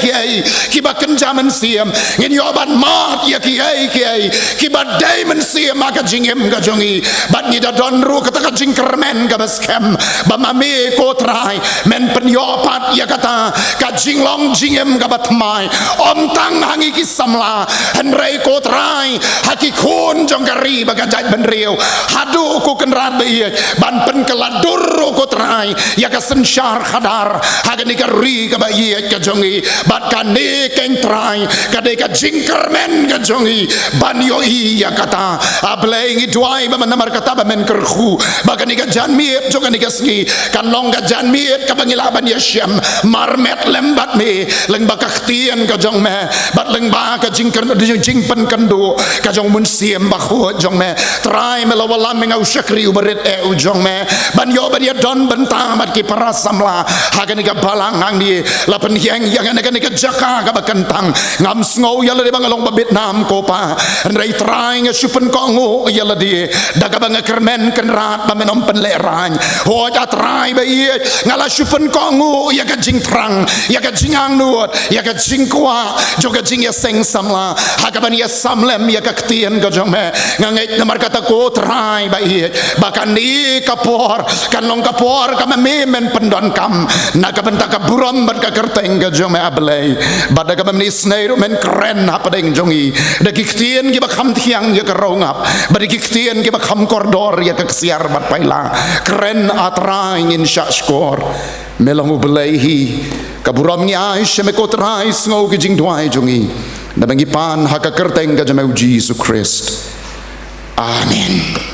ki ba kenjaman siem ngin yo ban mat ya ki ai ki ba diamond siem ma ka jingem ka jongi ban ni da don ru ka ta ka jing kermen ka ba scam ba mame ko trai men pen yo pat ya kata ka jing long jingem ka ba thmai om tang hangi ki samla henrei ko trai haki khun jong ka ri ba ka jai ben riu hadu ko kenrat ba ye ban pen kaladur ko trai ya ka sensyar khadar haga ni ka ri ka ba ye ka jongi bat ka ne keng trai ka de ka jing kermen ka jongi ban yo i ya kata ableng i duai ba manamar kata ba men kerhu ba ka ni ka jan miet jong ka ni ka sngi kan long ka jan miet ka bangila ban ya syam marmet lembat me leng ba ka htien ka jong me bat leng ba ka jing ker jing pen kendo ka jong mun siem ba khu jong me trai me lawalam me ngau syakri uberit e u jong me ban yo ban ya don benta mat ki para samla ha ka ni ka balang hang ni la pen hiang yang ka ni ka jaka ka ba kentang ngam sngo ya le bang long ba Vietnam ko pa rei trai nge supen ko ngo ya le di da ka bang kermen kenrat ba menom pen le rang ho ja trai ba ye ngala supen ko ngo ya ka jing trang ya ka jing ang nuot ya ka jing kwa jo ka jing ya seng samla ha ka ban ya samlem ya ka ktien ka jong me ngangai namar kata ko trai ba ye ba kan ni kapor kan long kapor ka me men pendon kam na ka benta ka buram bat ka kerteng ka jong me ablei ba da ka men snei men kren ha padeng jongi da ki ktien ki ba kham thiang ya ka rongap ba ki ktien ki ba kham kordor ya ka siar bat paila kren atrai in shashkor melang ublehi kaburam ni ai sheme ko trai sngo ki jing duai jongi da bangi pan ha ka kerteng ka jame Jesus Christ amen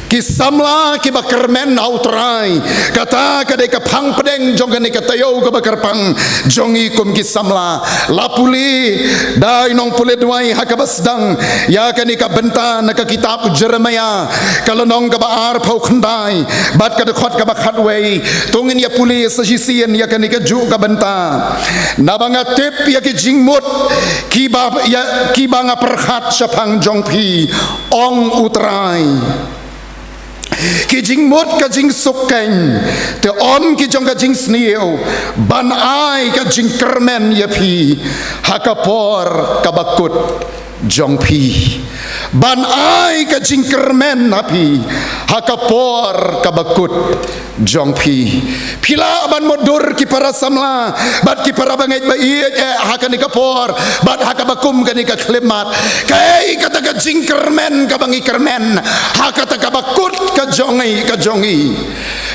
ki samla ki bakermen autrai kata ka de ka phang pedeng jong ka ni ka tayo ka bakarpang jongi kum ki samla lapuli dai nong pule duai hakabasdang ya ka ni ka benta na ka kitab Jeremia kalonong ka baar phau khandai bat ka de khot ka bakhat wei tungin ya puli sa sisian ya ka ni ka ju ka benta na banga tip ya ki jingmut ki ba ya ki banga perkhat sa phang jong phi ong utrai ki jing mot ka jing sukeng te om ki jong ka jing sniu ban ai ka jing kermen ye phi hakapor ka bakut jong phi ban ai ka jing kermen na phi hakapor ka bakut jong phi phila ban modur ki para samla bat ki para bangai ba iet hakani kapor bat hakabakum kani ka klemat kai kata ka jing kermen ka bangi kermen hakata ka bakut ka jongi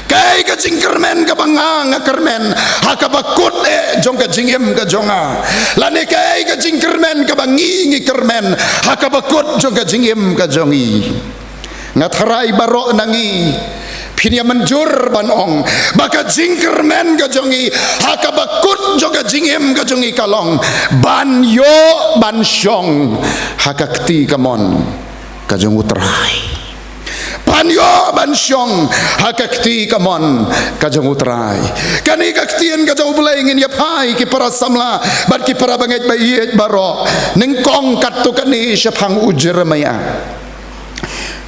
kai ka jing kermen ka bangang kermen hakabakut jong ka jingem ka jonga lane kai ka jing kermen ka bangi kermen hakabakut jong ka jingem ka jongi ngatharai baro nangi pinia menjur banong baka jingkermen ka jongi hakabakut joga jingem ka jongi kalong ban yo ban syong hakakti kamon ka jong utrai ban yo ban syong hakakti kamon kajong utrai kani kaktien kajong belai ngin yapai ki para samla bat ki para banget bayet baro nengkong katu kani syapang Jeremia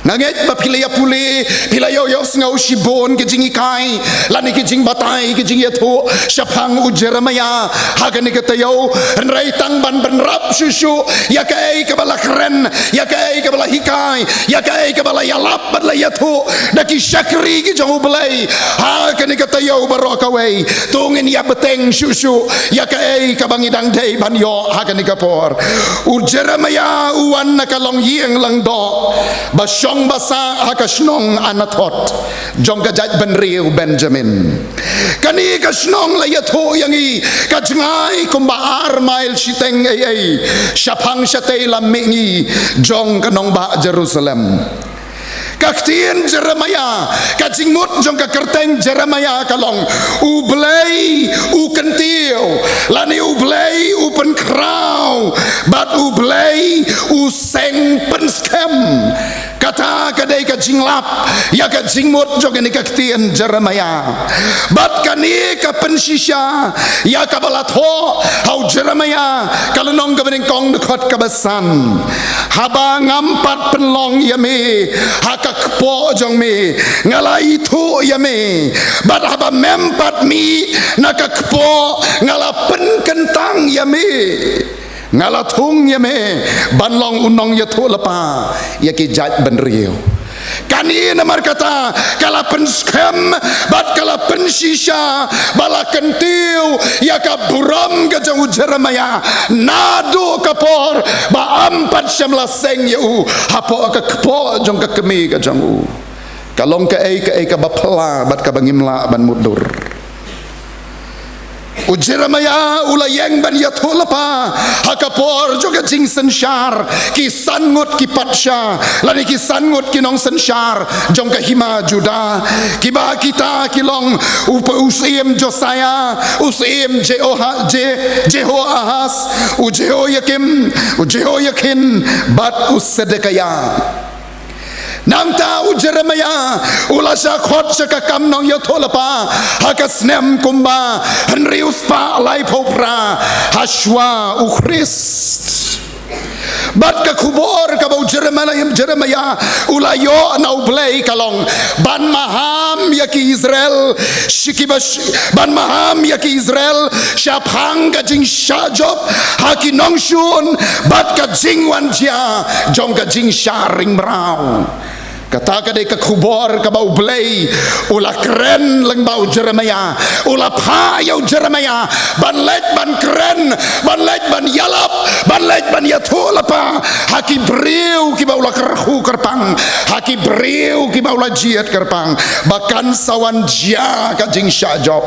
Nanget ba pilaya puli pilayo yos ngau shibon ke jingi kai lani ke jing batai ke jing yato syapang Jeremia hagani ke tayo rai tang ban benrap susu ya kai ke bala keren ya kai ke bala hikai ya kai ke bala yalap bala yato daki syakri ke jauh belai hagani ke tayo barokawai tungin ya beteng susu ya kai ke bangidang dei ban yo hagani ke por Jeremia uan nakalong yeng lang do basyo basa hakasnong anatot jong kajat benriu Benjamin kani kasnong layato yangi kajngai kumbaar mail siteng ay syapang syatay lamingi jong kanong ba Jerusalem kaktien Jeremia kajingmut jong kakerteng Jeremia kalong ublay ukentil lani ublay upen kraw bat ublay useng penskem kata kadai ka jinglap ya ka jingmut jong ni kaktien Jeremia bat kani ka pensisya ya ka balatho hau Jeremia kalonong ka beningkong dekot ka besan haba ngampat penlong yami hakakpo jong mi ngalai tu yami bat haba mempat mi nakakpo ngalapen kentang yami ngalatung yame banlong unong yato lapa yaki jat benriu kani namar kata kalapen skem bat kalapen sisya bala kentiu yaka buram ke jauh Jeremia nado kapor ba ampat syamla seng yau hapo ka kepo jong ka kemi ke jauh kalong ke ai ka bapla bat ka bangimla ban mudur Jeremia ulayeng ban yato lapa hakapor juga jing sensyar ki sangut ki patsya lani ki sangut ki nong sensyar jong ka hima Juda ki ba kita kilong usim Josiah usim Jehoahaz Jehoiakim bat Sedekaya Nang tahu Jeremia ulasya khot sekakam nong yatolapa hakasnem kumba henrius pa lai popra haswa ukhrist bat ka kubor ka bau Jeremia ulayo na ublay kalong ban maham yaki Israel shikibash ban maham yaki Israel syapang ka jing shajob haki nong shun bat ka jing wanjia jong ka jing sharing brau kata kadai ka kubor ka bau blay ula keren leng bau Jeremia ula payau Jeremia ban lej ban keren ban lej ban yalap ban lej ban yato lapa haki briu ki bau la kerhu kerpang haki briu ki bau la jiat kerpang bahkan sawan jia ka jing syajob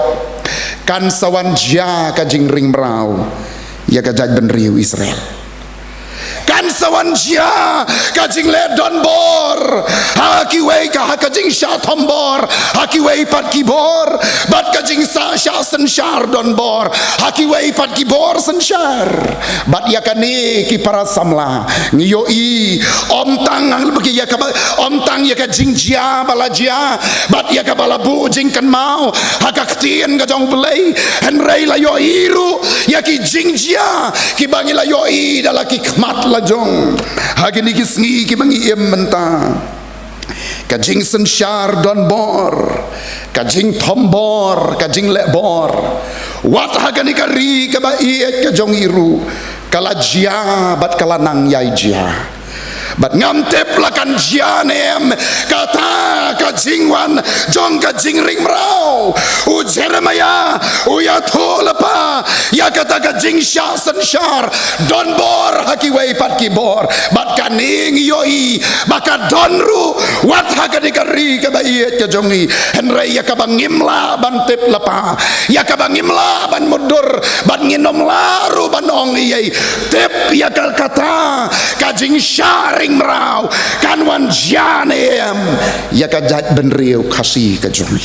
kan sawan jia ka jing ring brau ya ka jaj ben riu Israel kan sawan jia kajing le don bor haki wei ka hakajing sha tombor haki wei pat kibor bat kajing sa sha sensyar don bor haki wei pat kibor sensyar bat ya kani ki para samla ngiyoi om tang ang bagi ya ka om tang ya kajing jia bala jia bat ya ka bala bu jing kan mau hakaktien ka jong belai henrei la yo iru ya ki jing jia ki bangi la yo i dalaki kmat jong hagini kisngi ki mangi iem menta kajing sensyar don bor kajing tombor kajing lebor wat hagani kari ka ba iet ka jong iru kala jia bat kala nang yai jia bat ngamtep lakan jianem kata kajingwan jong kajing ring mrau Jeremia ya to lepa ya kata kajing sya sensyar don bor haki wei pat kibor bat kaning yoi baka donru wat hakani kari ka baiet ka jongi henrei ya ka bangimla ban tep lepa ya ka bangimla ban mudur ban nginom laru ban ong yei tep ya kata kajing syari merau kan wan janem ya kajat benriu kasih kajumi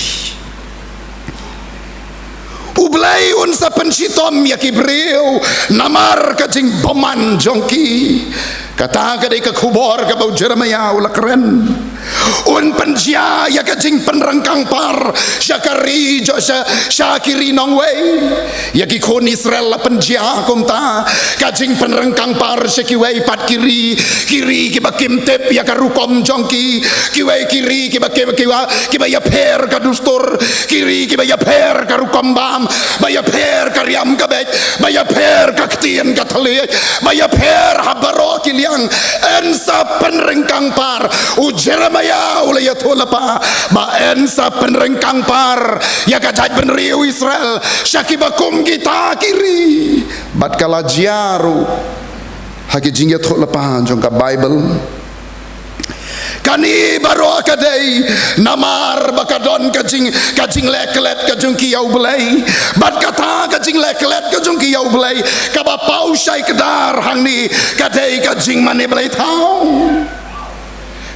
ublay unsa pensitom ya kibriu namar kajing boman jongki Kata kadai ka kubor ka bau Jeremia ula keren. Un penjia ya ka jing penrengkang par syakari jo syakiri nong wei. Ya ki kon Israel la penjia kum ta ka jing penrengkang par syaki wei pat kiri ki bakim tep ya ka rukom jongki ki wei kiri ki bakim ki ba ya per ka dustur kiri ki ba ya per ka rukom bam ba ya per ka riam ka bet ba ya per ka ktien ka thale ba ya per habaro ki yang ensa penrengkang par u Jeremia ula ya thola pa ba ensa penrengkang par ya ka jaj penriu Israel syaki bakum kita kiri bat kala jiaru haki jingya thola pa jong ka Bible kani baro kadai namar bakadon kajing leklet kajung kiyau belai bat kata kajing leklet kajung kiyau belai kaba pau syai kedar hangni kadai kajing mane belai tau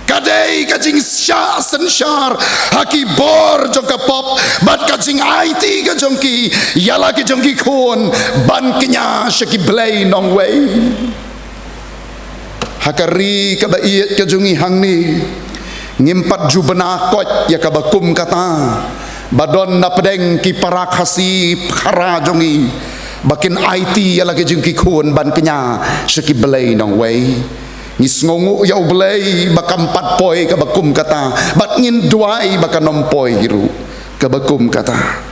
kadai kajing sya sensyar haki bor jong ka pop bat kajing IT kajung ki yala kajung ki kon ban kenya syaki belai nong wei hakari kaba iet kajungi hangni ngimpat jubena kot ya kaba kum kata badon na pedeng ki parakasi khara jongi bakin IT ya lagi jungki kun ban kenya syaki belai nong wei ngis ngongu ya belai bakam 4 poi kaba kum kata bat ngin duai bakanom poi giru kaba kum kata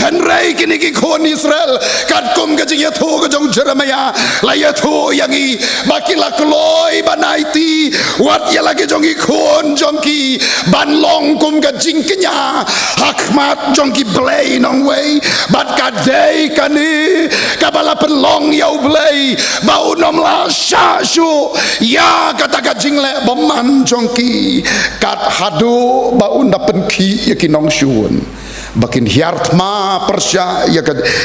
Henry kini ki kon Israel kat kum ka jing yatho ka jong Jeremia la yatho yangi bakila kloi banaiti wat ya lagi jong ki kon jong ki ban long kum ka jing kenya hakmat jong ki blai nong wei bat ka dei kani kabala penlong yau blai bau nom la shu ya kata ka jing le baman jong ki kat hadu bau ndapen ki yakinong shun bakin hiartma persya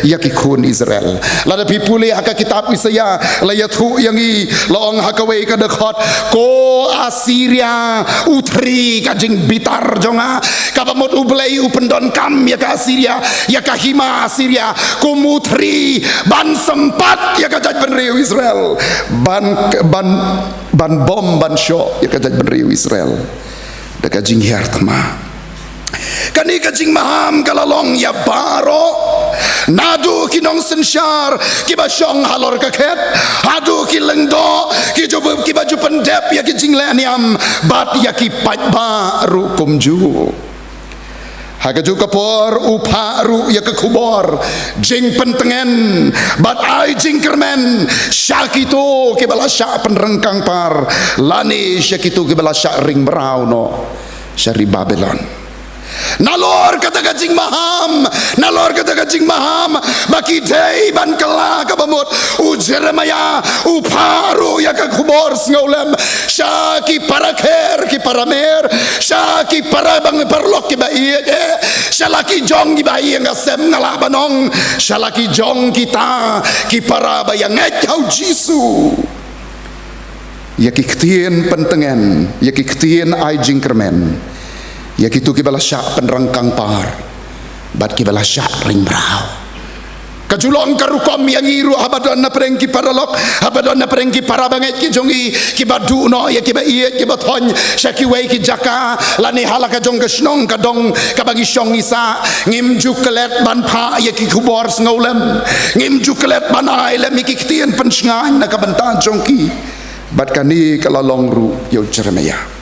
yaki kun Israel lada pipuli haka kitab Isaya layathu yangi loong hakawei ka dekhot ko Asiria utri kajing bitar jonga kabamot ublei upendon kam ya ka Asiria ya ka hima Asiria kumutri ban sempat ya ka jaj benriu Israel ban bom ban syo ya ka jaj benriu Israel da kajing hiartma kani kajing maham kalalong ya baro nadu kinong sensyar kiba syong halor kaket hadu ki lengdo ki job ki baju pendep ya kijing leniam bat ya ki patba ru kumju haga ju kapor upa ru ya ke kubor jing pentengen bat ai jing kermen syakito ki bala syak penrengkang par lani syakito ki bala syak ring berau no syari Babylon nalor kata kajing maham baki dei ban kala kabamut u Jeremia u paru ya ka kubor ngolem syaki parakher ki paramer syaki parabang parlok ki bai syalaki jong ki bai ngasem ngala banong syalaki jong kita ki paraba yang ngau Jisu ya ki ktien pentengen ya ki ktien ai jingkermen ya kitu ki bala syak penrengkang par bat ki bala syak ring brau kajulong karukom yang iru abadon na prengki paralok abadon na prengki parabanget ki jongi ki badu no ya ki ba iet ki baton syaki wei ki jaka lani halaka jong kasnong kadong kabagi syong isa ngim juklet ban pa ya ki kubor ngolem ngim juklet ban ai le mi ki ktien pensngan na kabanta jongki bat kani kalalong ru yo Jeremia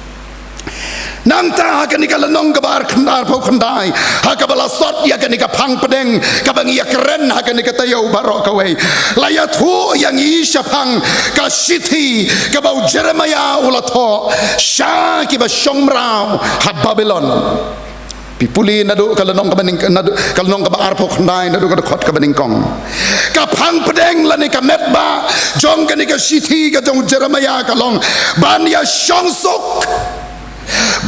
nangta hakani kalanong kabar kandar pau kandai hakabala sot ya kani kapang pedeng kabangi ya keren hakani katayo baro kawai layathu yang isyapang kasiti kabau Jeremia ulato syaki basyomrau ha Babylon pipuli nadu kalanong kabaning nadu kalanong kabar pau kandai nadu kadakot kabaning kong kapang pedeng lani kametba jong kani kasiti ka jong Jeremia kalong ban ya syongsuk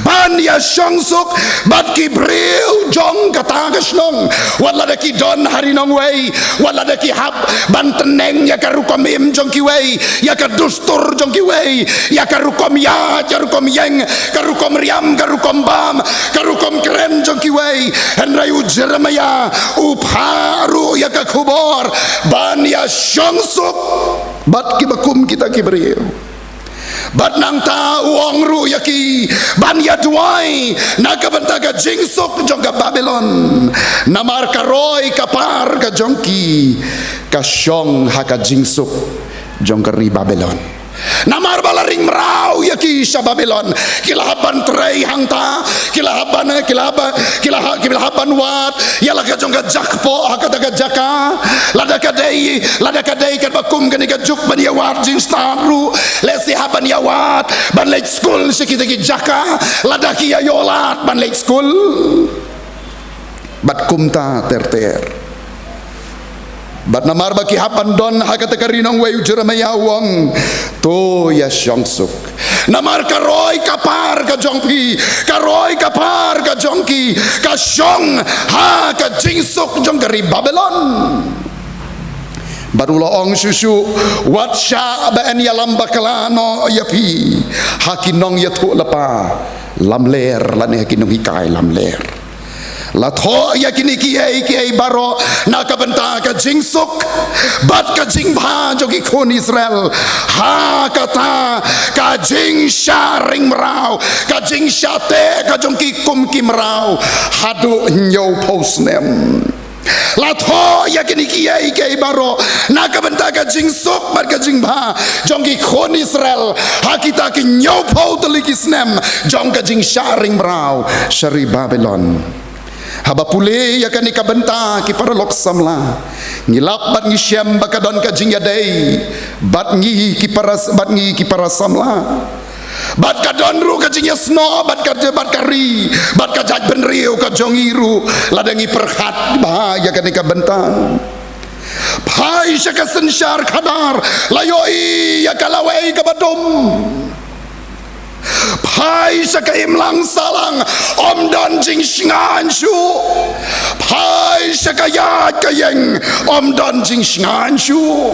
ban ya syongsuk bat ki breu jong katagas nong wala da ki don hari nong wei wala da ki hab ban teneng ya karukom im jong ki wei ya ka dustur jong ki wei ya karukom ya karukom yeng karukom riam karukom bam karukom keren jong ki wei henrayu Jeremia uparu ya ka kubor ban ya syongsuk bat ki bakum kita ki beriu bat nang ta uang ru yaki ban ya duai naga bentaga jingsuk jong ka Babylon namar karoi kapar ka jongki ka syong haka jingsuk jong ka ri Babylon namar balaring merau yaki sya Babylon kilahaban trei hangta kilahaban wat yala ka jong ka jakpo haka daga jaka lada kadai kan bakum kan ka juk ban ya wat jing staru lesi haban ya wat ban late school sikita ki jaka lada ki ya yolat ban late school bat kumta ter bat namar baki hapan don hakata karinong wayu Jeremiah wong to ya syangsuk namar karoi kapar ka jongpi karoi kapar ka jongki ka syong ha ka jingsuk jong kari Babylon barulah ong susu wat sya ban ya lambaklano yapi hakinong ya tu lapa lamler lani hakinong hikai lamler la tho ya kini kiai baro na ka benta ka jingsuk bat ka jingba jogi kon Israel ha kata ka jing sharing merau ka jing syate ka jongki kum ki merau hadu nyau posnem la tho ya kini kiai baro na ka benta ka jingsuk bat ka jingba jongki kon Israel ha kita ki nyau pau telikisnem jong ka jing sharing merau syari Babylon haba pule ya kan ikabenta ki para lok samla ngilap bat ngi syam bakadon ka jing yadai bat ngi ki para samla bat kadon ru ka jing yasno bat kari bat ka jaj benriu ka jongiru ladangi perhat bahaya kan ikabenta pai syaka sensyar kadar layoi ya kalawai ka badum pai sakaim lang salang om don jing shingan shu pai sakayat kayeng om don jing shingan shu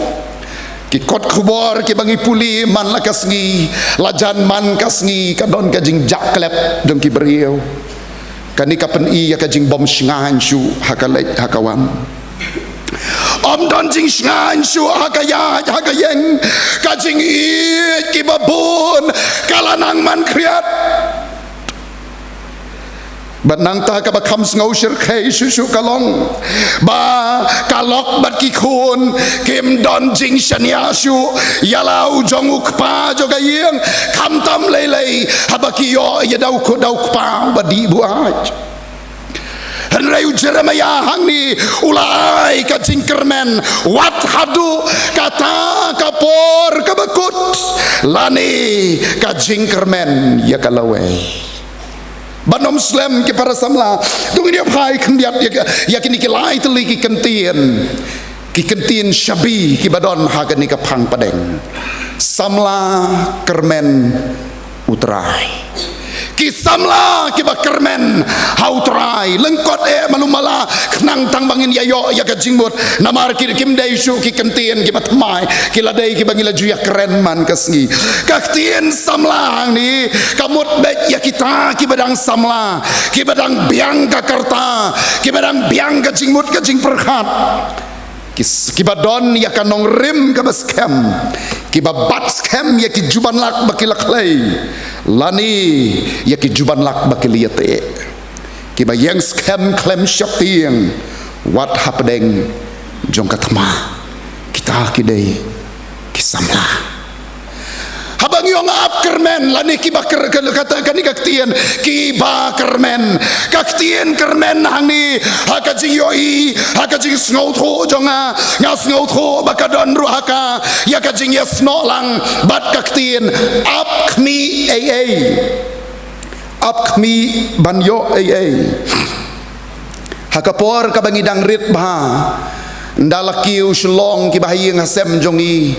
ki kot khubor ki bangi puli man la kasngi lajan man kasngi kadon ka jing jaklep dong ki beriu kani kapen i ya ka jing bom shingan shu hakalai hakawam om don jing shingan shu hakayat hakayeng ka jing i ki babun kalanang man kriat bat nang ta ka bakam ngau shir khai susu kalong ba kalok bat ki khun kim don jing shania shu yalau jong ukpa joga yeng kam tam lei habaki yo ya dau pa badi buaj Henry Jeremiah hangni ulai ka jingkermen wat hadu kata kapor kabakut lani ka jingkermen ya kalawe banom slam ki para samla tung dia pai kembiat ya kini ki lai teli ki kentien syabi ki badon hagani ka phang padeng samla kermen utrai ki samla ki bakermen hautrai lengkot malumala knang tang bangin yayo ya ka jingmut namar ki kim dai shu ki kentien ki batmai ki ladai ki bangila juya keren man kasngi kaktien samla ni kamut bet ya kita ki badang samla ki badang biang ka karta ki badang biang ka jingmut ka jing perkhat ki badon ya kanong rim ka baskem ki babat skem ya ki juban lak bakilaklay lani ya ki juban lak bakiliate ki bayang skem klem syaptieng wat hapdeng jong katma kita kidai ki samla habang yung ap kermen lani ki bakar kata kani kaktien ki bakermen kaktien kermen hangni hakajing yoi hakajing snotho jonga nga snotho bakadon ru haka ya kajing yasno lang bat kaktien ap kmi banyo hakapor kabangidang rit ba ndalaki uslong ki bahayeng hasem jongi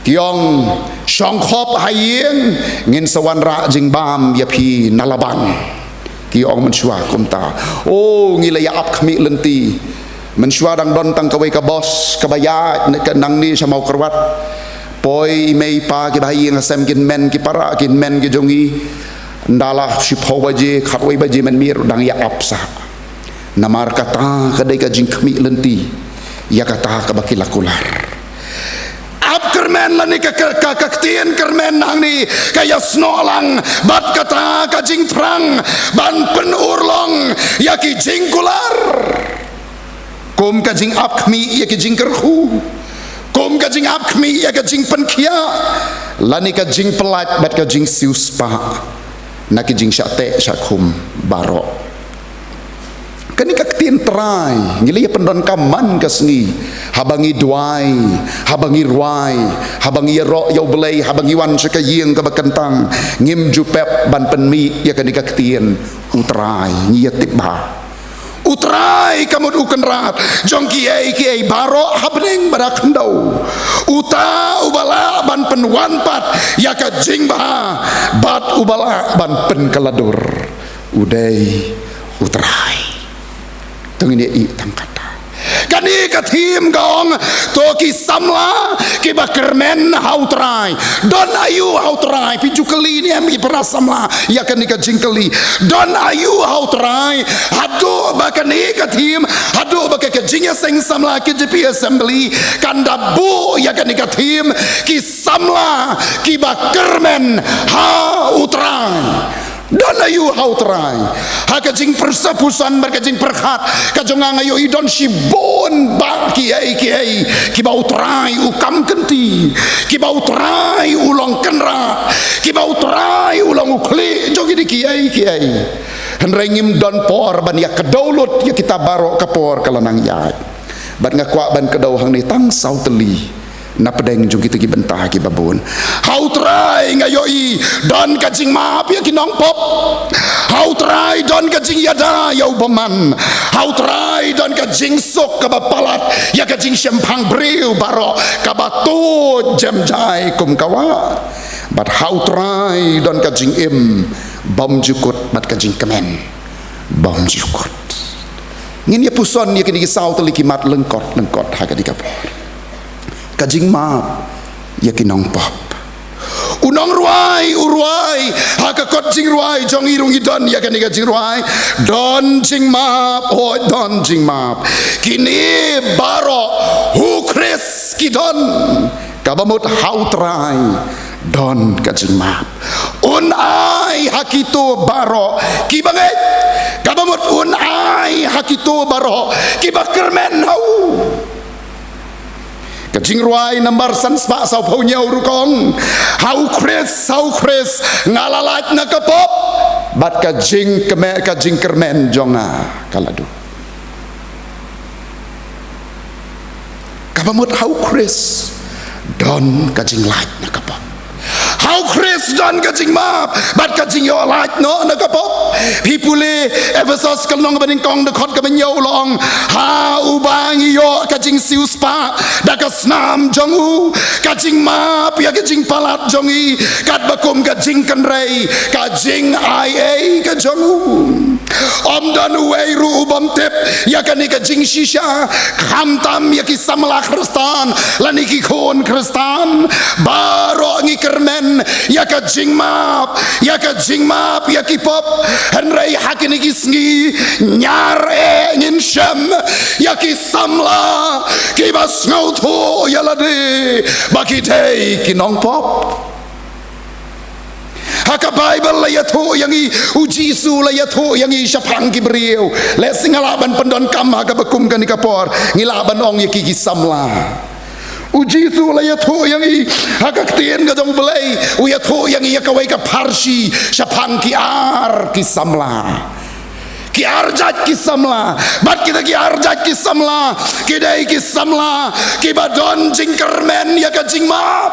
kiong shongkhop hayeng ngin sawan ra jing bam yapi nalabang kiong menshua kumta oh ngilaya ap khmi lenti menshua dang don tang kawai ka bos kabaya nang ni samau kerwat poi mei pa ki bahayeng asem kin men ki para kin men ki jongi ndala shipho baje khatwai baje men mir dang ya ap sa namar kata kadai ka jing khmi lenti ya kata ka bakilakular ap kermen lani kaktian kermen hang ni kaya snolang bat kata kajing terang ban penurlong ya ki jing kular kom kajing ap kmi ya ki jing kerhu kom kajing ap kmi ya kajing penkia lani kajing pelat bat kajing siuspa nak kajing syate syakum barok kani kaktin terai ngili pendon kaman kasngi habangi duai habangi ruai habangi ro yau belai habangi wan sekayeng ke bakentang ngim jupep ban penmi ya kani kaktin utrai nyiatip ba utrai kamut uken rat jong kiai baro habning badak ndau uta ubala ban penwan pat ya ka jing ba bat ubala ban pen kaladur udai utrai tengini i tangkata kani kathim gong toki samla ki bakermen hautrai don ayu hautrai pijukeli ni ami para samla ya kani ka jingkeli don ayu hautrai hadu bakani kathim hadu bakake jingya seng samla ki GP assembly kanda bu ya kani kathim ki samla ki bakermen hautrai don ayu hautrai hakajing persepusan berkajing perkhat kajongang ayu idon sibon ba kiai ki bau trai ukam kenti ki bau trai ulong kenra ki bau trai ulong ukli jogi di kiai henrengim don por ban ya kedaulut ya kita barok kapor kalanang ya ban ngakwa ban kedau hang ni tang sau teli na pedeng jung kita ki bentah ki babun hautrai ngayoi don kajing maap ya kinong pop hautrai don kajing yada yau beman hautrai don kajing sok kabapalat ya kajing sempang breu baro kabatu jam jai kum kawa bat hautrai don kajing im bom jukut bat kajing kemen bom jukut ngin ya puson ya kini kisau telikimat lengkot haga dikapor kajing maap ya kinong pop unong ruai hakakot jing ruai jong irung idon ya kani kajing ruai don jing maap don jing maap kini baro hu kris kidon kabamut hautrai don kajing maap un ai hakito baro kibanget kabamut un ai hakito baro kibakermen hau kajing ruai nambar san spa sau pau nyau rukong hau kres ngalalat na kapop bat kajing kermen jonga kaladu kabamut hau kres don kajing lat na kapop hau kres don kajing map bat kajing yo lat no na kapop pipule Efesos kalong baning kong dekot kabenyo long ha ubang yo kajing siuspa dakasnam jongu kajing map ya kajing palat jongi kat bakum kajing kenrei kajing ia kajongu om dan weiru ubam tip ya kani kajing shisha khamtam ya ki samla kristan lani ki khon kristan baro ngi kermen ya kajing map ya ki pop henrei hakini ki sngi nyar ngin sham ya ki samla ki bas ngauto ya lade baki tei ki nong pop haka Bible la yato yangi ujisu la yato yangi syapang ki beriu le singalaban pendon kam haka bekum kan kapor ngilaban ong ya ki samla ujisu la yato yangi haka ktien ga jong belai u yato yangi ya kawai ka parsi syapang ki ar ki samla ki arjat ki samla bat kita ki arjat ki samla ki dai ki samla ki badon jingkermen ya ka jingmap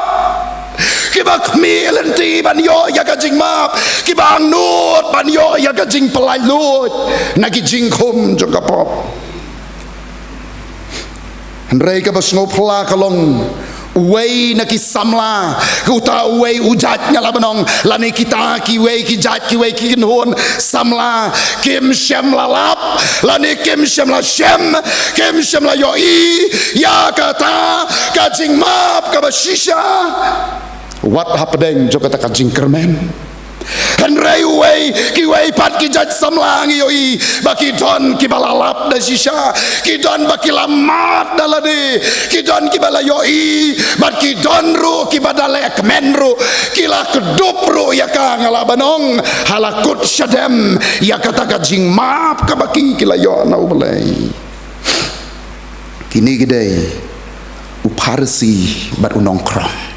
ki bak mi lenti ban yo ya ka jingmap ki bang nut ban yo ya ka jing pelai lut na ki jingkum jong kapop henrei ka basngo pla kalong wei na ki samla kuta wei ujat nyala benong lani kita ki wei ki jat ki wei ki kinhon samla kim shem lalap lani kim shem la shem kim shem la yoi ya kata kajing map ka bashisha wat hapdeng jo kata kajing kermen henre ki wei pat ki jaj samlang yoi baki don ki balalap da shisha ki don baki lamat dalade ki don ki bala yoi bat ki don ru ki badalek menru ki la kedup ru ya ka ngalabanong halakut syadem ya kata kajing map ka baki ki la yo na ubalai kini gidei uparsi bat unong krong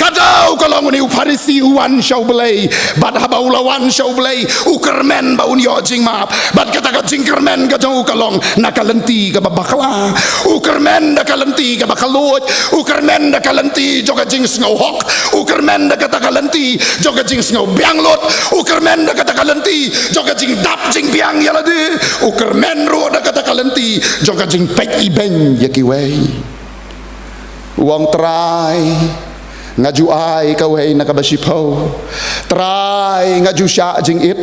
kadau kalau nguni uparisi uan syau belai bad habaulawan syau belai ukermen baun yo jing map bad kata ka jingkermen ka jong ukalong nakalenti ka babakla ukermen da kalenti ka bakalut ukermen da kalenti joka jing sngo hok ukermen da kata kalenti joka jing sngo bianglot ukermen da kata kalenti joka jing dap jing biang yalade ukermen ro da kata kalenti joka jing pek ibeng yakiwei uang terai ngaju ai kau hei nakabasipau try ngaju sya jing it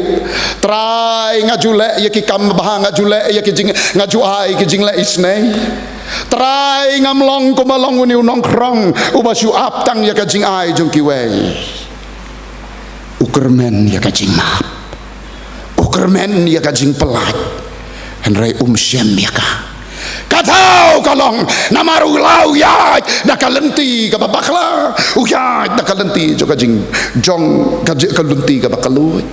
try ngaju le yaki kam bah ngaju le yaki jing ngaju ai ki jing le isnei try ngamlong ko malong uni unong krong ubasu ap tang yaka jing ai jong ki wei ukermen yaka jing map ukermen yaka jing pelat henrai syem yaka katau kalong namaru lau ya nakalenti ka babakla uyat nakalenti joka jing jong kalenti ka bakalut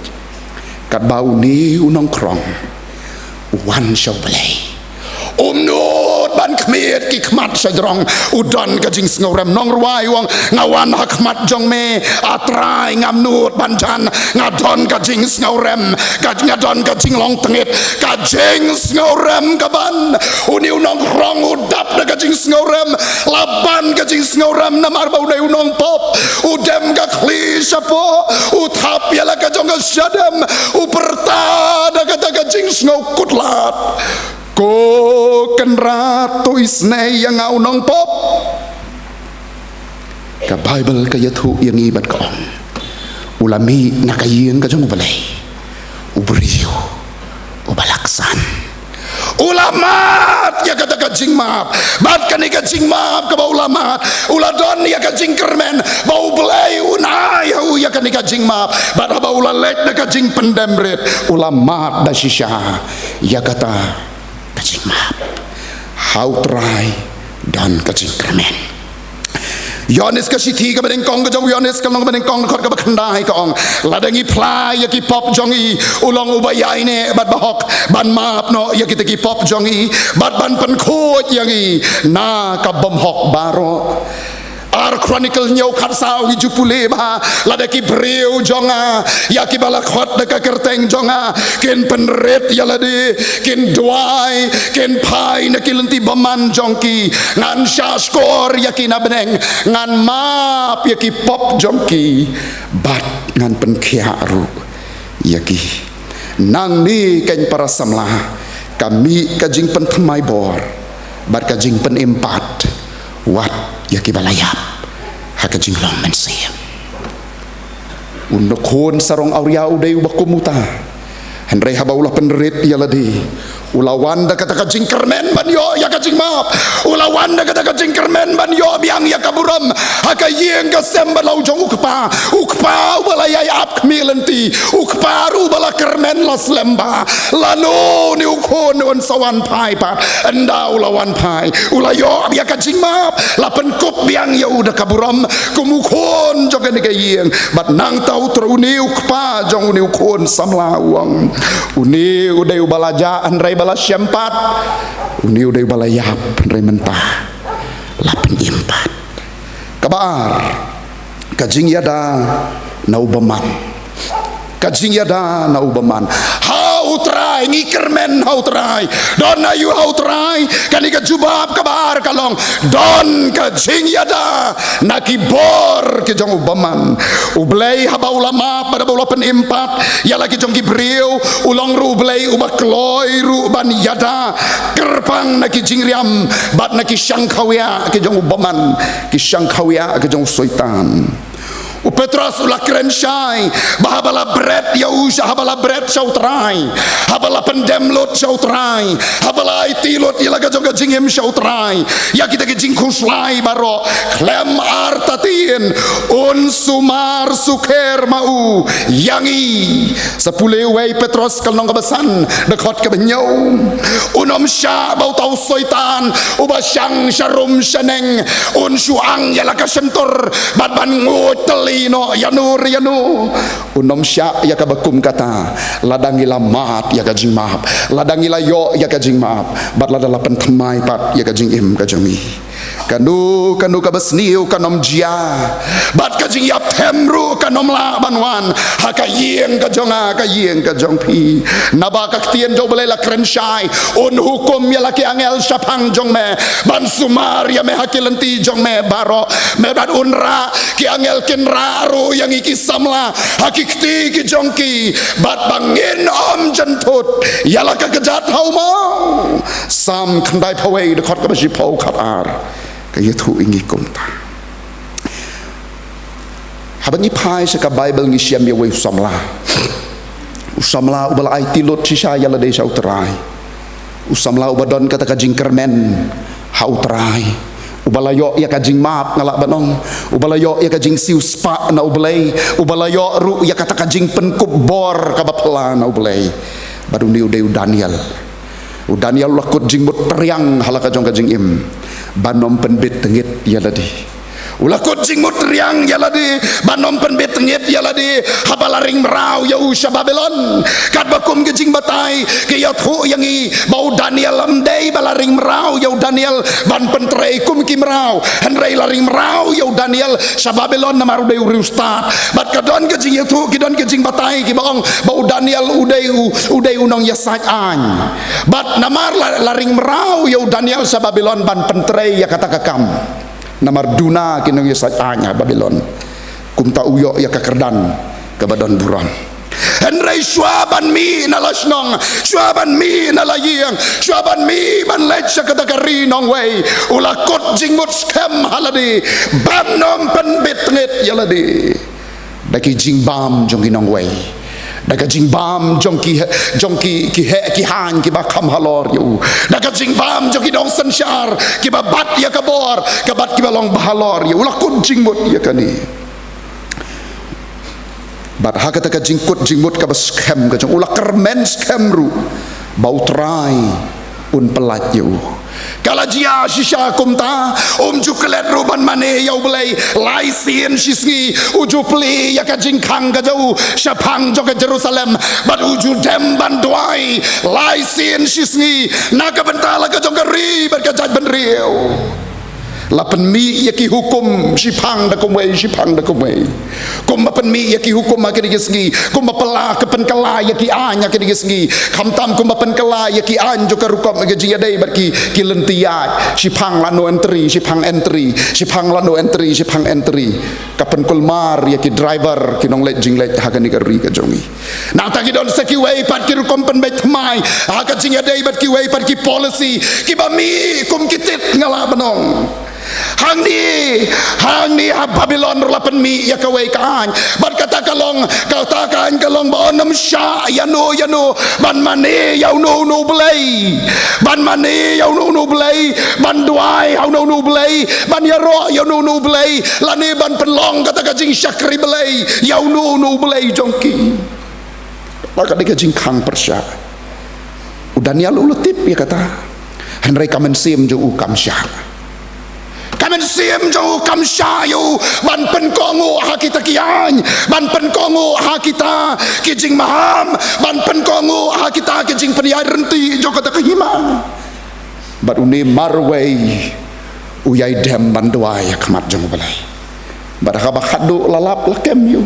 kat bau ni unong krong wan syau belai umnut ban kmet ki khmat sajrong udan ka jing sngorem nong ruai wang ngawan hakmat jong me atrai ngamnut banjan ngadon ka jing sngorem ka ngadon ka jing long tengit ka jing sngorem ka ban uni unong krong udap da ka jing sngorem laban ka jing sngorem namar bau dai unong pop udem ka khli sapo uthap yala ka jong ka syadem uperta da ka jing sngo kutlat ko kenrat tu isnei yang ngau nong pop ka Bible ka yathu yang ibat ka ulami nakayeng ka jong balay ubriyo ubalaksan ulamat ya kata ka jing map bat ka ni ka jing map ka ulamat uladon ya ka jing kermen bau balay unai hu ya ka ni ka jing map bat ba ulalek da ka jing pendemret ulamat da shisha ya kata kacing map how try dan kacing kermen Yohanes kasiti ka badeng kong ka jong Yohanes ka long badeng kong khot ka bakhandai ka ong ladangi plai ya ki pop jongi ulong ubayai ne bat bahok ban map no ya ki pop jongi bat ban pen khot yangi na ka bom hok baro Ar Chronicle nyau kharsau hi jupule ba ladaki breu jonga ya ki bala khot da ka kerteng jonga ken penret ya lade ken duai ken pai na kilenti baman jongki ngan sha skor ya ki na beneng ngan map ya ki pop jongki bat ngan pen khiaru ya ki nang ni ken para samla kami kajing pen thamai bor bat kajing pen empat wat ya ki balayap haka jing long mensiam undok kon sarong auria udai bakumuta henrei habaulah penderit yaladi ulawan da kata kajing kermen ban yo ya kajing map ulawan da kata kajing kermen ban yo biang ya kaburam haka yeng ka semba lau jong ukpa bala ya ap kmilenti ukpa ru bala kermen las lemba lano ni ukon on sawan pai pa enda ulawan pai ulayo ya kajing map la penkup biang ya uda kaburam kumukon jong ni yeng bat nang tau truni ukpa jong ni ukon samla uang uni udai ubalaja andrai bala syempat uni udai bala yap andrai mentah lapan empat kabar kajing yada naubaman kajing yada naubaman how try ngikermen how try don ayu how try kani ka jubab kabar kalong don kajing yada nakibor ke jong ubaman ublay haba ulama pada bola pen empat ya lagi jong gibreu ulong ru ublay ubakloy ru ban yada kerpang naki jingriam bat naki syangkhawia ke jong ubaman ki syangkhawia ke jong soitan U Petros ula kren syai bahabala bread ya usha habala bread sautrai habala pendem lot sautrai habala IT lot ya laga jonga jingem sautrai ya kita ke jingkuslai baro klem artatin un sumar suker mau yangi sepule wei Petros kalnong kabasan dekot ke benyau unom sya bau tau soitan ubasyang syarum syaneng un suang ya laga sentur badban ngutel no yanu unom sya ya kabakum kata ladangila maat ya kajing maap ladangila yo ya kajing maap bat ladala pentemai pat ya kajing im kajami kandu kabasniu kanom jia bat kajing yap temru kanom la banwan hakayeng kajong pi naba kaktien jo bele la krenshai un hukum ya laki angel syapang jong me ban sumar ya me hakilenti jong me baro me bat unra ki angel kinra aru yang iki samla hakikti ki jongki bat bangin om jentut yala ka kejat hau mau sam kandai pawai dekot ka basi pau khatar ka yethu ingi kumta habani pai sa ka bible ngi siam ye we samla ubal ai tilot sisa yala de sa utrai usamla ubadon kata ka jingkermen hautrai ubalayo ya kajing maap ngalak banong ubalayo ya kajing siu spa na ublay ubalayo ru ya kata kajing penkup bor kabapla na ublay baru ni udeu Daniel lakut jing mut teriang halaka jong kajing im banom penbit tengit ya ladi ulakut jing mut teriang ya ladi banom penbit tengit ya ladi habalaring merau ya usha Babylon kat bakum kajing batai ke yathu yangi bau Daniel amdei balaring merau ya Daniel ban pentrei kum ki merau henrei laring merau ya Daniel sa Babylon namaru de urustat bat kadon kajing yathu kidon kajing batai ki baong bau Daniel udei unong yasaj an bat namar laring merau ya Daniel sa Babylon ban pentrei ya kata kakam namar duna kinong yasaj anya Babylon kumta uyo ya kakerdan kabadon buram henrei swaban mi nalasnong swaban mi nalayang swaban mi ban lech katakari nong wei ulakot jingmut skem haladi banom penbit ngit yaladi daki jingbam jong kinong wei daga jingbam jongki han ki bakam halor yu daga jingbam jongki dong sensyar ki babat ya kabor kabat ki balong bahalor yu lakun jingmut ya kani bat hakata ka jingkut jingmut ka baskem ka jong ulak kermen skemru bau trai un pelat yu kala jia shisha kumta juklet ruban mane yau belai lai sien shisgi ujupli ya ka jingkang ka jau syapang jong ka Jerusalem bat uju dem banduai lai sien shisgi naga bentala ka jong ka ri bat ka jaj ben riu lapan mi yaki hukum sipang da kumwei kum bapan mi yaki hukum akini gisgi kum bapala kepen kala yaki anya akini gisgi kamtam kum bapan kala yaki an joka rukom gaji adai barki kilentiat sipang lano entry sipang entry kapen kulmar yaki driver kinong let jinglet hagani kari ka jongi na taki don saki wei pat ki rukom pen bet mai haga jing adai barki wei pat ki policy ki bami kum kitit ngala banong hang ni Babylon rulapan mi ya kawai kaan bat katakalong baonam sya yanu ban mane yau no blai ban mane yau no blai ban duai yau no blai ban yaro yau no blai lani ban penlong kata kajing syakri blai yau no blai jongki maka dia kajing kang persya Daniel ulutip ya kata henrei kamen sim jo ukam sya kamen sim jo kam syayu ban penkongu hakita kian ban penkongu hakita kijing maham ban penkongu hakita kijing peniai renti jo kata kahima bat uni marway uyai dem banduai kamat jong balai bat khadu lalap lakem yu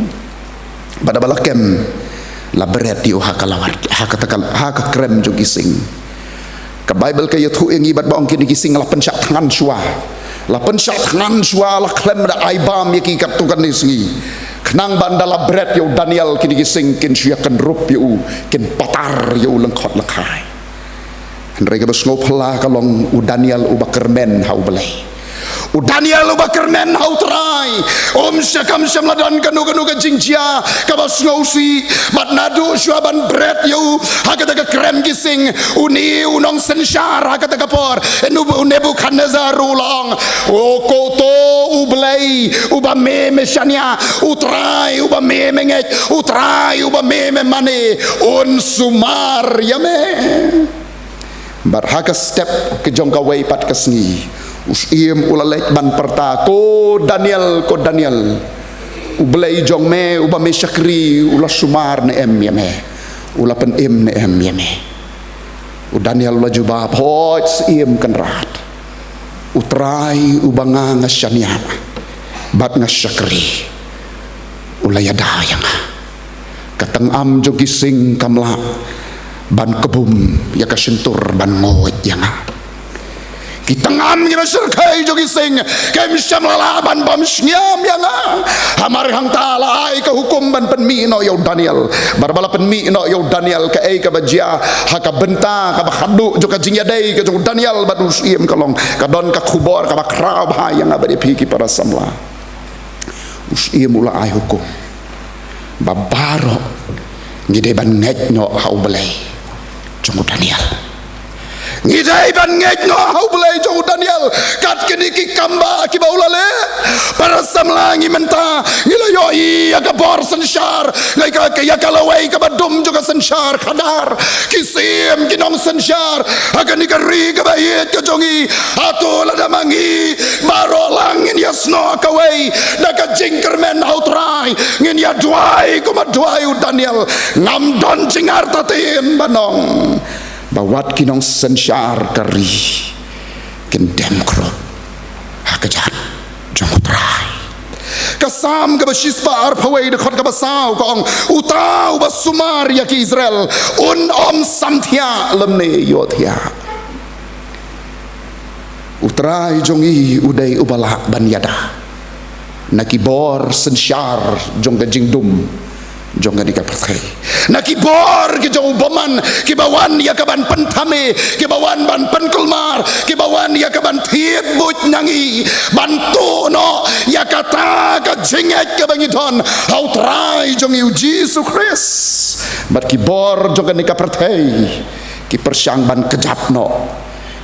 bat balakem la beret yu hakata krem jo gising ka Bible ka yathu ingi bat baong kini gising la pensyak tangan suah la pensyak tangan suah la klem da aibam yaki katukan nisngi kenang bandala bret yu Daniel kini gising kin syakan rup yu kin patar yu lengkot lekai henrei ka basngopla kalong u Daniel u bakermen hau belai Daniel uba kermen hautrai syakam syamladan kanu ke jingjia kabas ngausi bat nadu syuaban bread yu hakata ka krem gising uni unong sensyar hakata ka por Nebukadnezar ulang koto ublay uba meme syania utrai uba meme ngek utrai uba meme mane sumar yame bat haka step ke jongka way pat kasni Usiem ulalek ban perta ko Daniel ublay jong me uba me syakri ula sumar ne em yame ula pen em ne em yame Daniel ula jubab hoj siem kenrat utrai ubanga ngasyanya bat ngasyakri ula yada yang katang am jong gising kamla ban kebum ya kasentur ban ngoit yang Kitangam kita serkai jogi sing kami syamlalaban bam syam yang amar hang taala ai ke hukum ban penmi no yo Daniel barbala penmi no yo Daniel ke ai ke bajia haka benta ka bakhadu jo ka jingya dai ke jo Daniel badu sim kalong ka don ka khubor ka bakrab ha yang abadi phiki para samla usim ula ai hukum babaro ngide ban ngek no hau belai jo Daniel ngidai ban ngek no hau belai jo Daniel kat kini ki kamba ki baulale para samlangi menta ngilayo i ka bor sensyar ngai ka ya kalawai ka badum jo ka sensyar khadar kisim kinong sensyar akan ikari ka bayit ka jongi atula damangi baro langin yasno kawai da ka jingkermen hautrai ngin ya duai ko maduai Daniel ngam don jingar tatin banong bawat kinong sensyar kari kendem krot hakajat jongutrai kasam ka basispa arpawai de khot ka basau kong utau basumar ya ki Israel samthia lemne yothia utrai jongi udai ubala ban yada nakibor sensyar jong jingdum jong ni ka perthai nakibor ki jong boman ki bawan ya kaban pentame ki bawan ban penkulmar ki bawan ya kaban thiet buj nangi bantu no ya kata ka jinget ka bangidon how try jong yu Jesus Christ bat ki bor jong ni ka perthai ki persyang ban kejap no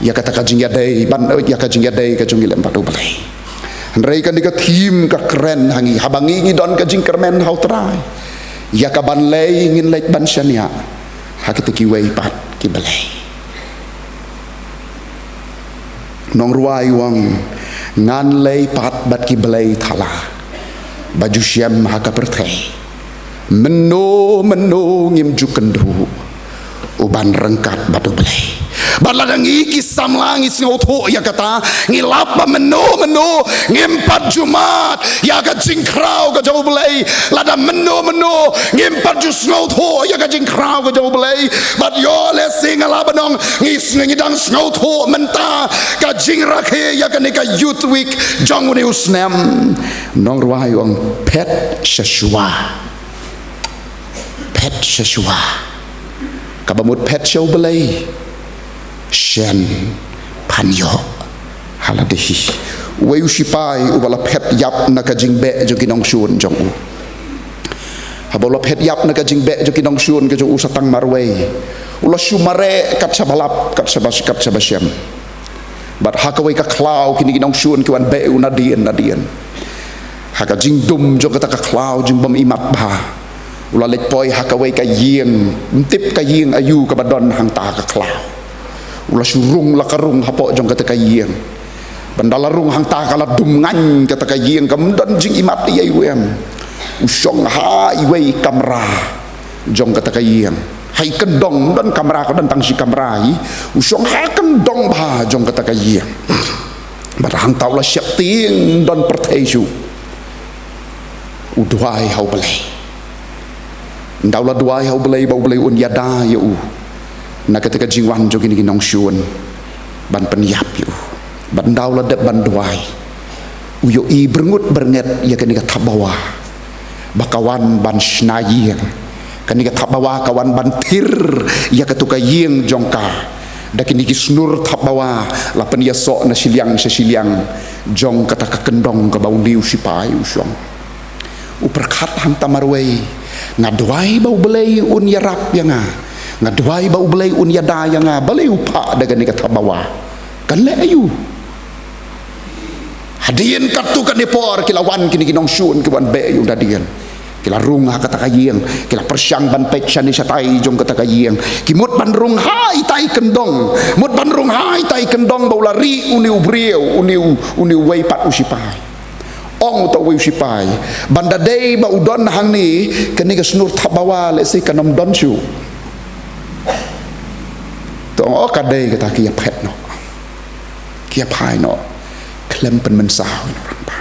ya kata ka jingya dai ban ya ka jingya dai ka jong ilem padu balai Andrei kan dika tim ka keren hangi habangi ngidon ka jingkermen how try ya ka ban lay ngin lek ban syania hakita ki way pat ki balay nong ruai wang ngan lay pat bat ki balay thala baju syam haka perthai meno ngim jukendu uban rengkat batu balay baladang iki samlangi singoto ya kata ngilap meno ngimpat Jumat ya ka jingkrau ka jauh belai lada meno ngimpat ju singoto ya ka jingkrau ka jauh belai bat yo le singala banong ngis ngidang singoto menta ka jingrakhe ya ka nika youth week jong ni usnem nong ruai wang pet shashua kabamut pet show belai shen panyo haladehi wayu sipai ubala pet yap naka jingbe jo kinong shun jong u habala pet yap naka jingbe jo kinong shun ke jo u satang marwei ula shumare kat sabashyam but hakawai ka klau kini kinong shun ki wan be unadien haka jingdum jo kata ka klau jingbam imat ba ula lekpoi hakawai ka ying tip ka ying ayu ka badon hang ta ka klau ula surung la karung hapok jong kata kayeng bandala rung hang ta kala dum ngan kata kayeng kam dan jing imat ye wem usong ha iwei kamera jong kata kayeng hai kendong dan kamera ka dan tang si kamera hi usong ha kendong ba jong kata kayeng bar hang ta ula syap ting dan perthaisu udwai hau belai ndaula duai hau belai bau belai un yada ya u na ketika jingwan jo gini ginong syun ban penyap yu ban daula de ban duai uyo i berngut bernget ya kenika tabawa bakawan ban snayeng kenika tabawa kawan ban tir ya ketuka yeng jongka dakin iki snur thap bawa la pen ya sok na siliang jong kata ka kendong ka bau liu sipai usong uperkhat ham tamarwei ngadwai bau belai un yarap yanga ngadwai bau belai un yada yanga balai upa dagan ni kata bawa kan le ayu hadian kartu kan depor kilawan kini kinong syun kiwan be yu dadian kila rung ha kata kayeng kila persyang ban pek syani satai jong kata kayeng kimut ban rung hai tai kendong mut ban rung hai tai kendong bau lari uniu brieu uniu wei pat usipai ong to wei usipai banda dei ba udon hang ni keni ka snur thabawa le se kanom don shu to o ka dei kata kia phet no kia pai no klem pen mensau orang pa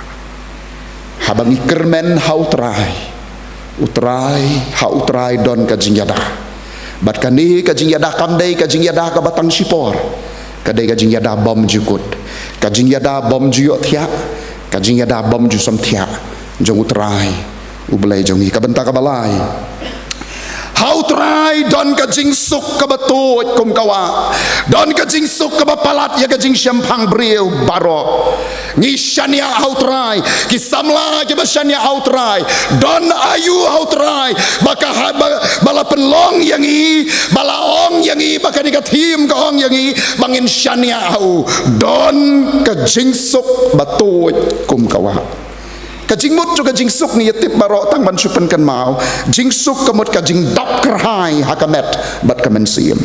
habangi kermen hau utrai hau utrai don ka jingyada bat kani ka jingyada kamdei ka jingyada ka batang sipor kadai ka jingyada bom jukut ka jingyada bom juyot thia ka jingyada bom ju som thia jong utrai ublai jong ka benta ka balai hau trai don ka jing suk ka batut kum kawa don ka jing suk ka bapalat ya ka jing syampang brieu baro ni syania hau trai ki samla ki basyania hau trai don ayu hau trai baka bala penlong yang i bala ong yang i baka ni ka tim ka ong yang i bangin syania hau don ka jing suk batut kum kawa kajing mut juga jing suk ni yatip baro tang ban supen kan mau jing suk kamut kajing dap kerhai hakamet bat kamen siem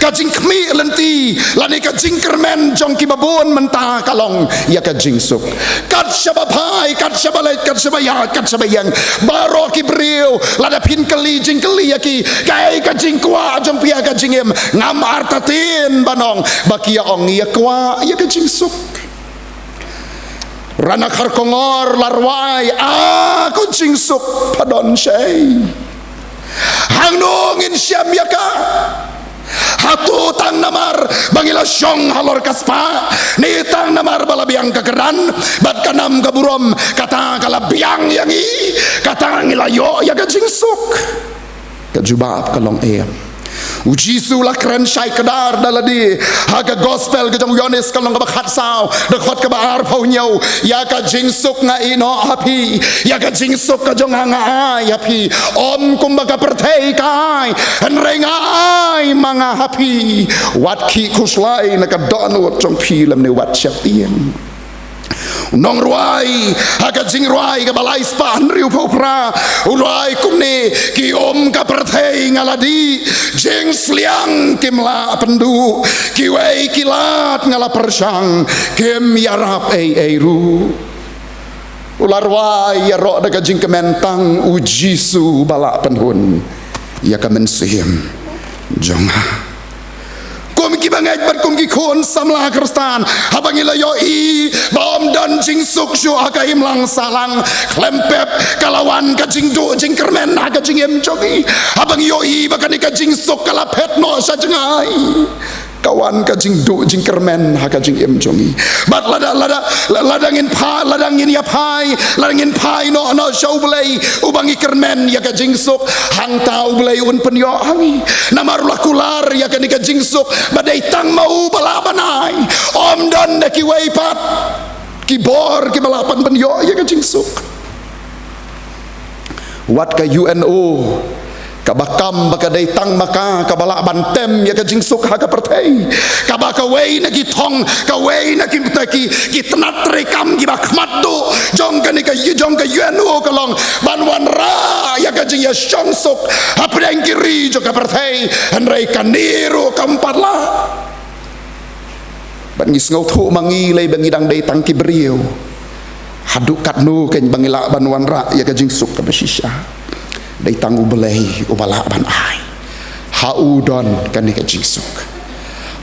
kajing kmi lenti lani kajing kermen jong ki babon mentah kalong ya kajing suk kat sababai kat sabalai kat sabaya kat sabayang baro ki briu lada pin kali jing kali yaki kai kajing kwa jong pia kajing em ngam artatin banong bakia ong ya kwa ya kajing suk Rana karkongor larwai aku jingsuk padon syai hang nungin syam yaka hatu tang namar bangila syong halor kaspa ni tang namar balabiang kekeran bat kanam kaburom kata kalabiang yangi kata ngilayo ya ka jingsuk kajubab kalong em ujisu la keren syai kedar daladi haga gospel ke jong yones kalong ka bakhat sao dekhot ka bar phau nyau ya ka jingsuk nga ino hapi ya ka jingsuk ka jong nga ai hapi om kum baka perthei kai renga ai manga hapi wat ki kuslai na ka donut jong film ne wat syaptien nong ruai haga jing ruai ka balai span riu popra ruai kumne ki om ka perthei ngaladi jing sliang kimla pendu ki wei kilat ngala persang kim yarap ei ru ular ruai ya ro daga jing kementang ujisu bala penhun ya kamen sim jonga kum ki bangai bar kum ki khon samla kristan habangi layo i bom dan jing suk shu aka imlang salang klempep kalawan ka jing du jing kermen ka jing em jogi habangi yo i bakani ka jing suk kala pet no sa jengai kawan ka jing du jing kermen ka jing em jogi bat ladangin ya pai ladangin pai no show belai ubangi kermen ya ka jing suk hang tau belai un penyo hangi namarula kular ya ka ni ka jing suk badai tang mau balabanai om dan ki wei pat ki bor ki balapan penyo ya ka jing suk wat ka UNO kabakam baka day tang maka kabala bantem ya ka jingsuk ha ka pertei kabaka wei na githong ka wei na kimtaki kitnat rekam gi bakmatu jong ka ni ka jong ka yuanu kalong banwan ra ya ka jing ya syongsuk apreng kiri jo ka pertei henrei kaniru kampatla ban ngis ngau thu mangi lei bangidang day tang ki beriu haduk katnu ken bangila banwan ra ya ka jingsuk ka basisya dai tangu belai ubala ban ai haudon kan ni ka jingsuk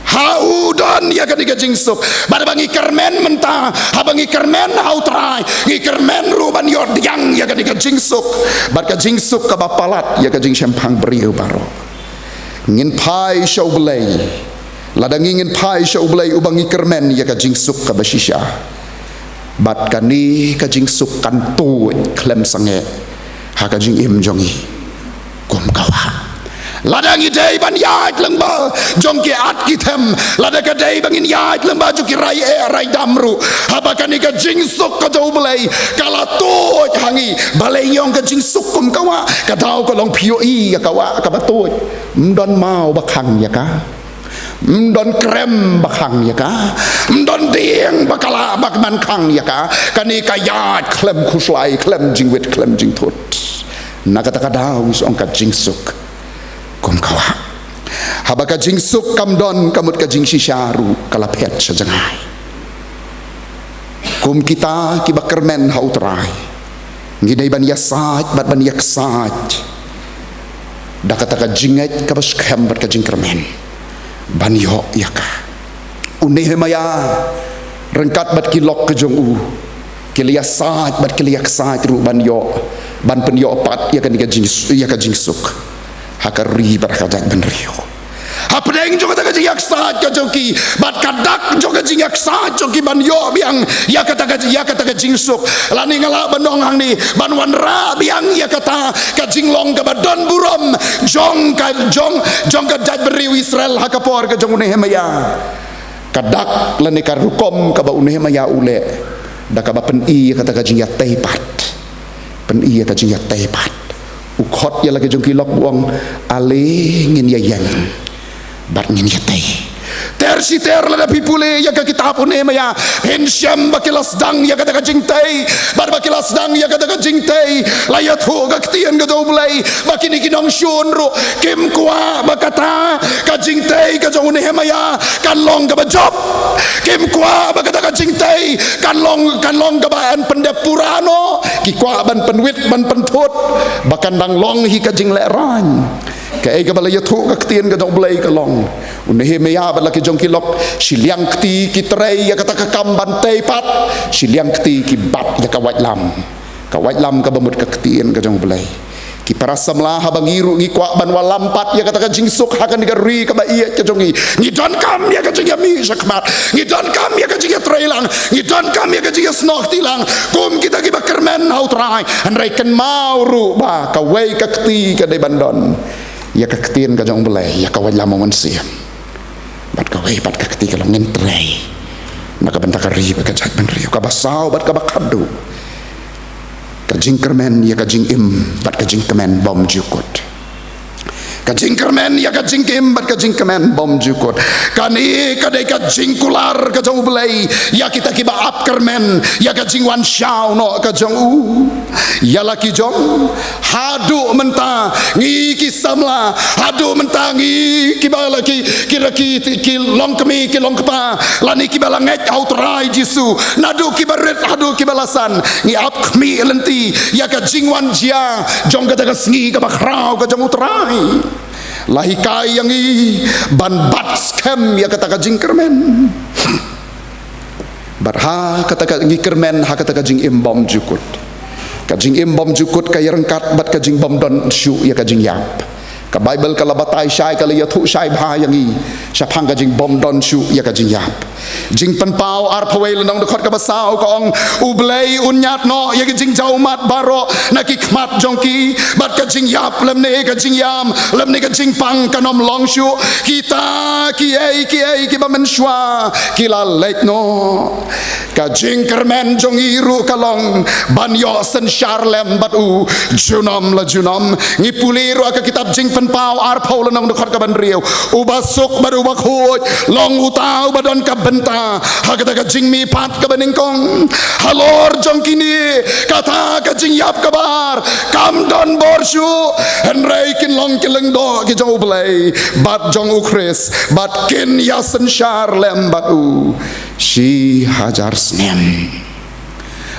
haudon ya kan ni ka jingsuk pada bangi kermen mentah habangi kermen hautrai ngi kermen ruban yod yang ya kan ni ka jingsuk bad ka jingsuk ka bapalat ya ka jing sempang beriu baro ngin pai show belai ladang ngin pai show belai ubangi kermen ya ka jingsuk ka basisya bad kani ka jingsuk kan tu klem sange haka jing im jongi kum kawa Ladang idei ban yait lengba jong ki at kitem lada kadai bangin yait lengba ju ki rai damru habakan ni ka jingsuk ka jau belai kala to hangi balai yong ka jingsuk kum kawa ka dau ka long pio i ya kawa ka batoi mdon mau bakang ya ka mdon krem bakang ya ka mdon dieng bakala bakman kang ya ka kani ka yat klem khuslai klem jingwit klem jingthut nakata ka dau song ka jingsuk kum kawa habaka jingsuk kamdon kamut ka jing sisharu kalapet sajangai kum kita kibakermen hautrai ngidai ban yasat bat ban yaksat dakata ka jinget kabas kem bat ka jingkermen ban yo yaka unehemaya rengkat bat kilok ke jong u kiliasat bat kiliaksat ru ban yo ban pen yo pat ya kan ka jingsuk hakari barakajak benrio hapdeng juga tak jing yaksa joki bat kadak juga jing yaksa joki ban yo biang ya kata jing suk lani ngala bandong hang ni ban wanra biang ya kata ka jing long ka badon burom jong ka jat beriu Israel hakapor ka jong Nehemia kadak lani ka rukom ka ba Nehemia ule da ka ba pen i kata ka jing ya teipat pen i ka jing ya teipat ukhot ya lagi jongki lok buang ale ngin ya yang bat ngin ya tei tersi ter la pipule ya ka kita pun ya pensyam bakilas dang ya kata ka jingtei bar bakilas dang ya kata ka jingtei layat ho ka ktian ka doblai bakini kinong syun ro kim kwa bakata ka jingtei ka jong Nehemia kan long ka bajob kim kwa bakata ka jingtei kan long ka ban pendepurano ki kwa ban penwit ban pentut bakan dang long hi ka jing leran kay ka balaya thu ka ktian ka doblai ka long Nehemia balaki jong kilok siliang kti kitrei ya kata ka kamban teipat siliang kti ki bat ya ka wait lam ka bamut ka ktian ka jong belai ki parasamla habangiru ngi kwa ban walampat ya kata ka jingsuk hakan digari ka ba iya ka jong ngi don kam ya ka jing mi sakmat ngi don kam ya ka jing trailang ngi don kam ya ka jing snok tilang kum kita ki bakermen hautrai anreken mauru ba ka wei ka kti ka de bandon ya ka ktian ka jong belai ya ka wait lam mon siam bat ka wei bat ka kti ka long ngentrei maka bentak ri ba ka jat ben ri ka basau bat ka bakadu ka jing kermen ya ka jing im bat ka jing kemen bom jukut ka jing kermen ya ka jing im bat ka jing kemen bom jukut kani ka dei ka jing kular ka jong belai ya kita ki ba ap kermen ya ka jing wan shau no ka jong u ya laki jong hadu menta ngi ki samla hadu menta ngi ki ba laki ki long kemi ki long kpa lani ki ba langet autrai jisu nadu ki baret hadu ki balasan ngi ap kmi lenti ya ka jing wan jia jong ka sngi ka ba khrau ka jong utrai lahi kai yang i ban bat scam ya kata ka jing kermen barha kata ka ngi kermen ha kata ka jing imbom jukut ka jing imbom jukut ka rengkat bat ka jing bom don syu ya ka jing yap ka bible kala batai syai kala ya thu syai bha yang i syapang ka jing bom don syu ya ka jing yap jing penpau ar phawei lenong de khot ka basau ka ong ublei unyat no ya ka jing jaumat baro naki khmat jongki bat ka jing yap lem ne ka jing yam lem ne ka jing pang kanom long syu kita ki ba men shwa kila lek no ka jing kermen jong iru kalong ban yo sen charlem bat u junom ngi puliru ka kitab jing penpau ar phau lenong de khot ka ban riu ubasuk baru bakhoj long utau badon ka benta hakata ka jing mi pat ka beningkong halor jong kini kata ka jing yap ka bar kam don borshu henrei kin long kileng do ki jong blai bat jong ukris bat kin yasen charlem bat u shi hajar snem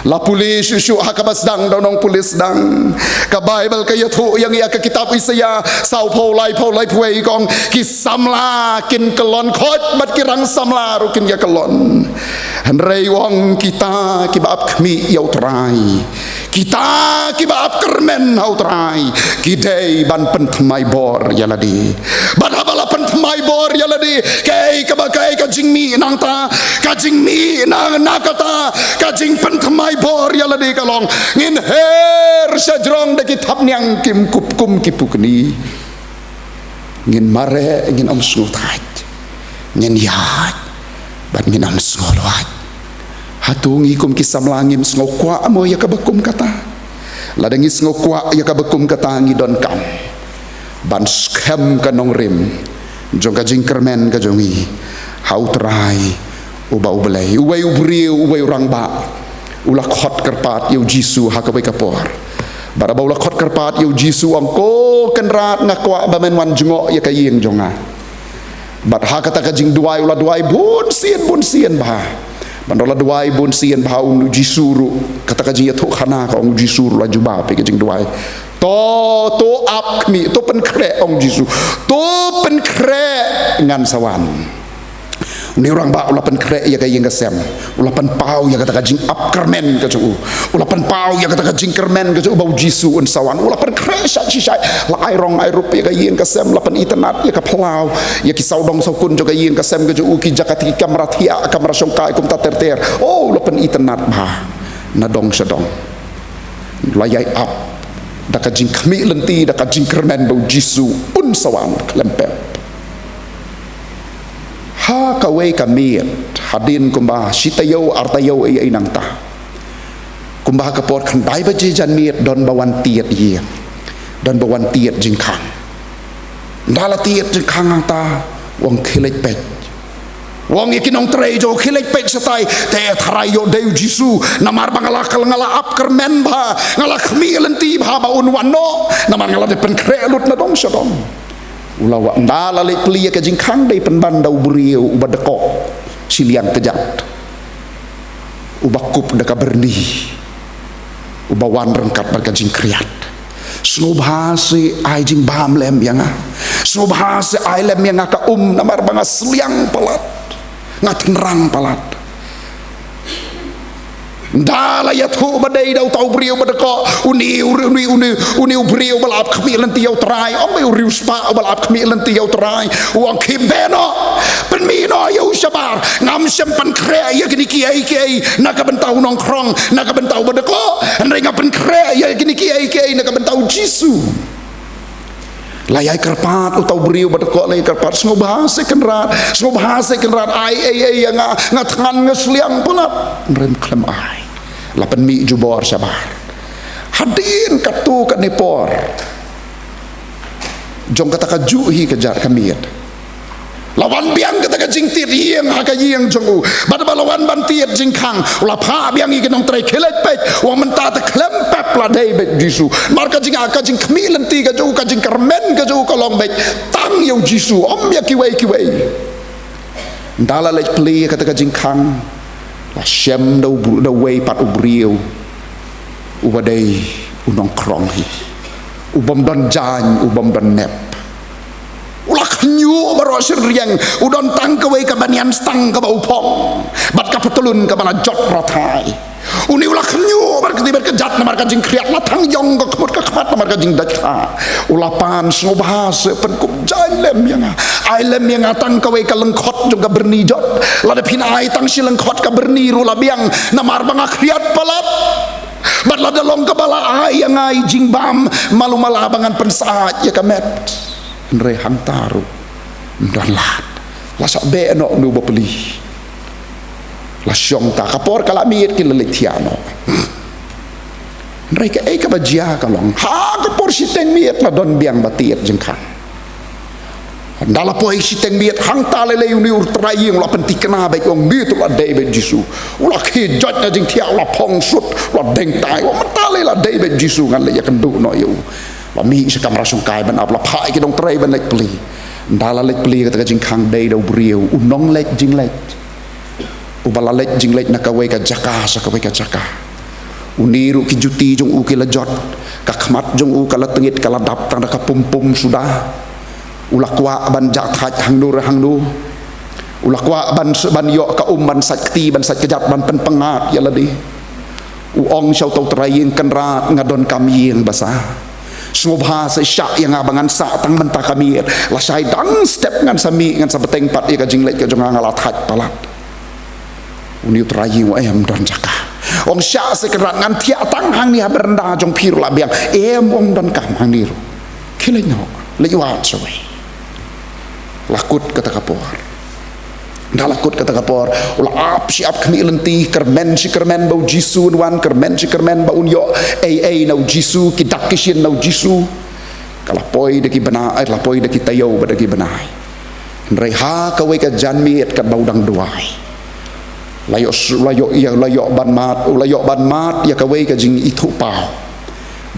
la pulis syusyu hakabas dang donong pulis dang ka bible ka yathu yang ia ka kitab Isaya sau paulai puai kong ki samla kin kelon khot bat kirang samla rukin ya kelon henrei wong kita ki baap khmi yau trai kita ki baap kermen hau trai ki dei ban pen thmai bor yaladi ban habala pen thmai bor yaladi kai ka jing mi nang ta ka jing mi nang nakata ka jing pen thmai bor yaladi kalong ngin her sajrong de ki thap nyang kim kup kum kipukni ngin mare ngin om sngutai ngin ya ban ngin am sngolwat hatung ikum kisamlangim snokwa amo ya kabakum kata ladangi snokwa ya kabakum kata ngidon kam ban skem kanong rim jong ka jingkermen ka jongi hau trai uba ublei uwai ubriu uwai urangba ulah khot kerpat yu jisu hakabai kapor bara ulah khot kerpat yu jisu angko kenrat ngakwa bamen wan jengok ya kayeng jonga bat hakata ka jing duai ulah duai bun sien bah bandola duai bun sien bah unu jisuru kata ka jing ya thuk khana ka unu jisuru la juba pe ka jing duai to ap mi to pen kre ong jisu to pen kre ngan sawan uni orang ba ulapan kre ya ka yang kasem ulapan pau ya kata ka jing ap kermen ka cu ulapan pau ya kata ka jing kermen ka cu bau jisu un sawan ulapan kre sha chi sha la ai rong ai rup ya ka yang kasem lapan internet ya ka plau ya ki saudong sokun jo ka yang kasem ka cu ki jakati kamera thia kamera songkai kum ta ter oh ulapan internet ba na dong sedong layai ap daka jing kami lenti daka jing kermen bau jisu un sawan klempet ha kawai kamiet hadin kumba sitayo artayo ai nang ta kumba ka pot khan dai ba ji jan miet don bawan tiet ye don bawan tiet jing khang dala tiet jing khang ta wong khilek pet wong ikinong trei jo khilek pet satai te tharayo deu jisu namar bangala kal ngala ap kermen ba ngala khmi lenti ba ba un wano namar ngala de pen krelut na dong sodong ulawa ndala le plia ka jing khang dei pen ban dau buriu ubadeko silian kejat ubakup deka berni ubawan rengkat barka jing kriat snobhase ai jing bam lem yanga snobhase ai lem yanga ka namar banga sliang palat ngat nerang palat ndala ya thu badai dau tau brio badeko uni brio balap khmi lenti yau trai om riu spa balap khmi lenti yau trai uang khibeno penmino yau sabar ngam sempan kre ya gini kiai naga bentau nongkrong naga bentau badeko ndai ngapen kre ya gini kiai naga bentau jisu layai kerpat utau beriu badeko layai kerpat semua bahasa kenrat ai yang ngatngan ngesliang pulat rem klem ai lapan mi jubor sabar hadin katu kat nepor jong kata ka juhi kejar kamiet lawan biang kata ka jing tiet yang haka yang jongu bad balawan ban tiet jing khang ula pha biang i kenong trai khelet pet wa menta ta klem pep la dei bet jisu mar ka jing aka jing khmi lenti ka jo ka jing kermen ka jo ka long bet tang yo jisu om ya kiwei ndala lek pli kata ka jing khang la shem do wei pat ubriu ubadei unong krong hi ubom don jan ubom don nep ulah nyu barosir riang udon tang kawai ka banian stang ka bau pong bat ka petulun ka bana jot ratai uni ulah nyu bar ketibar kejat namar ka jing kriat la tang yong ka kemut ka khamat namar ka jing dakha ulah pan snobhase penkup jan lem yang ai lem yang tang kawai ka lengkhot jong ka berni jot la de pin ai tang si lengkhot ka berni ru la biang namar banga kriat palat bat la dalong ka bala ai yang ai jing bam malu malabangan pensaat ya kamet nre hantaru dan lat la sa be no nu bapli la syong ta kapor kala miet kin le tiano nre ka ka bajia kalong ha kapor siteng miet la don biang batiet jengkan dala poi siteng miet hang ta le uni urtraying la pentikna baik ong mi tu la David Jisu ula ki jot na jing tia la pong sut la deng tai wa matale la David Jisu ngan le ya kendu no yu mi se kamera sungkai ban apla phai ki dong trai ban lek pli ndala lek pli ka jing khang dei do briu unong lek jing lek ubala lek jing lek na ka we ka jaka sa ka we ka jaka uniru ki juti jong u ki la jot ka khmat jong u ka la tengit ka la dap tang ka pum sudah ulah kwa ban jak thaj hang nu ulah kwa ban yo ka ban sakti ban sak kejat ban pen pengat ya ladi u ong syau tau traying kenrat ngadon kami yang basah smobha sa syak yang abangan sa tang mentah kami la sai dang step ngan sami ngan sa beteng pat ka jing lek ka jong ngala thaj palat uni trayi wa em don jaka ong syak se kerat ngan tia tang hang ni berenda jong pir la biang ong don kam hang ni ru kile no le wa choi lakut kata kapor dah lakut kata kapor ulah ap siap kami lenti kermen si kermen bau jisu wan kermen si kermen bau unyo nau jisu kidak kisien nau jisu kalapoi deki benai lapoi deki tayo badaki benai reha kawai ka janmi et kat bau dang duai layok ban mat ya kawai ka jing itu pau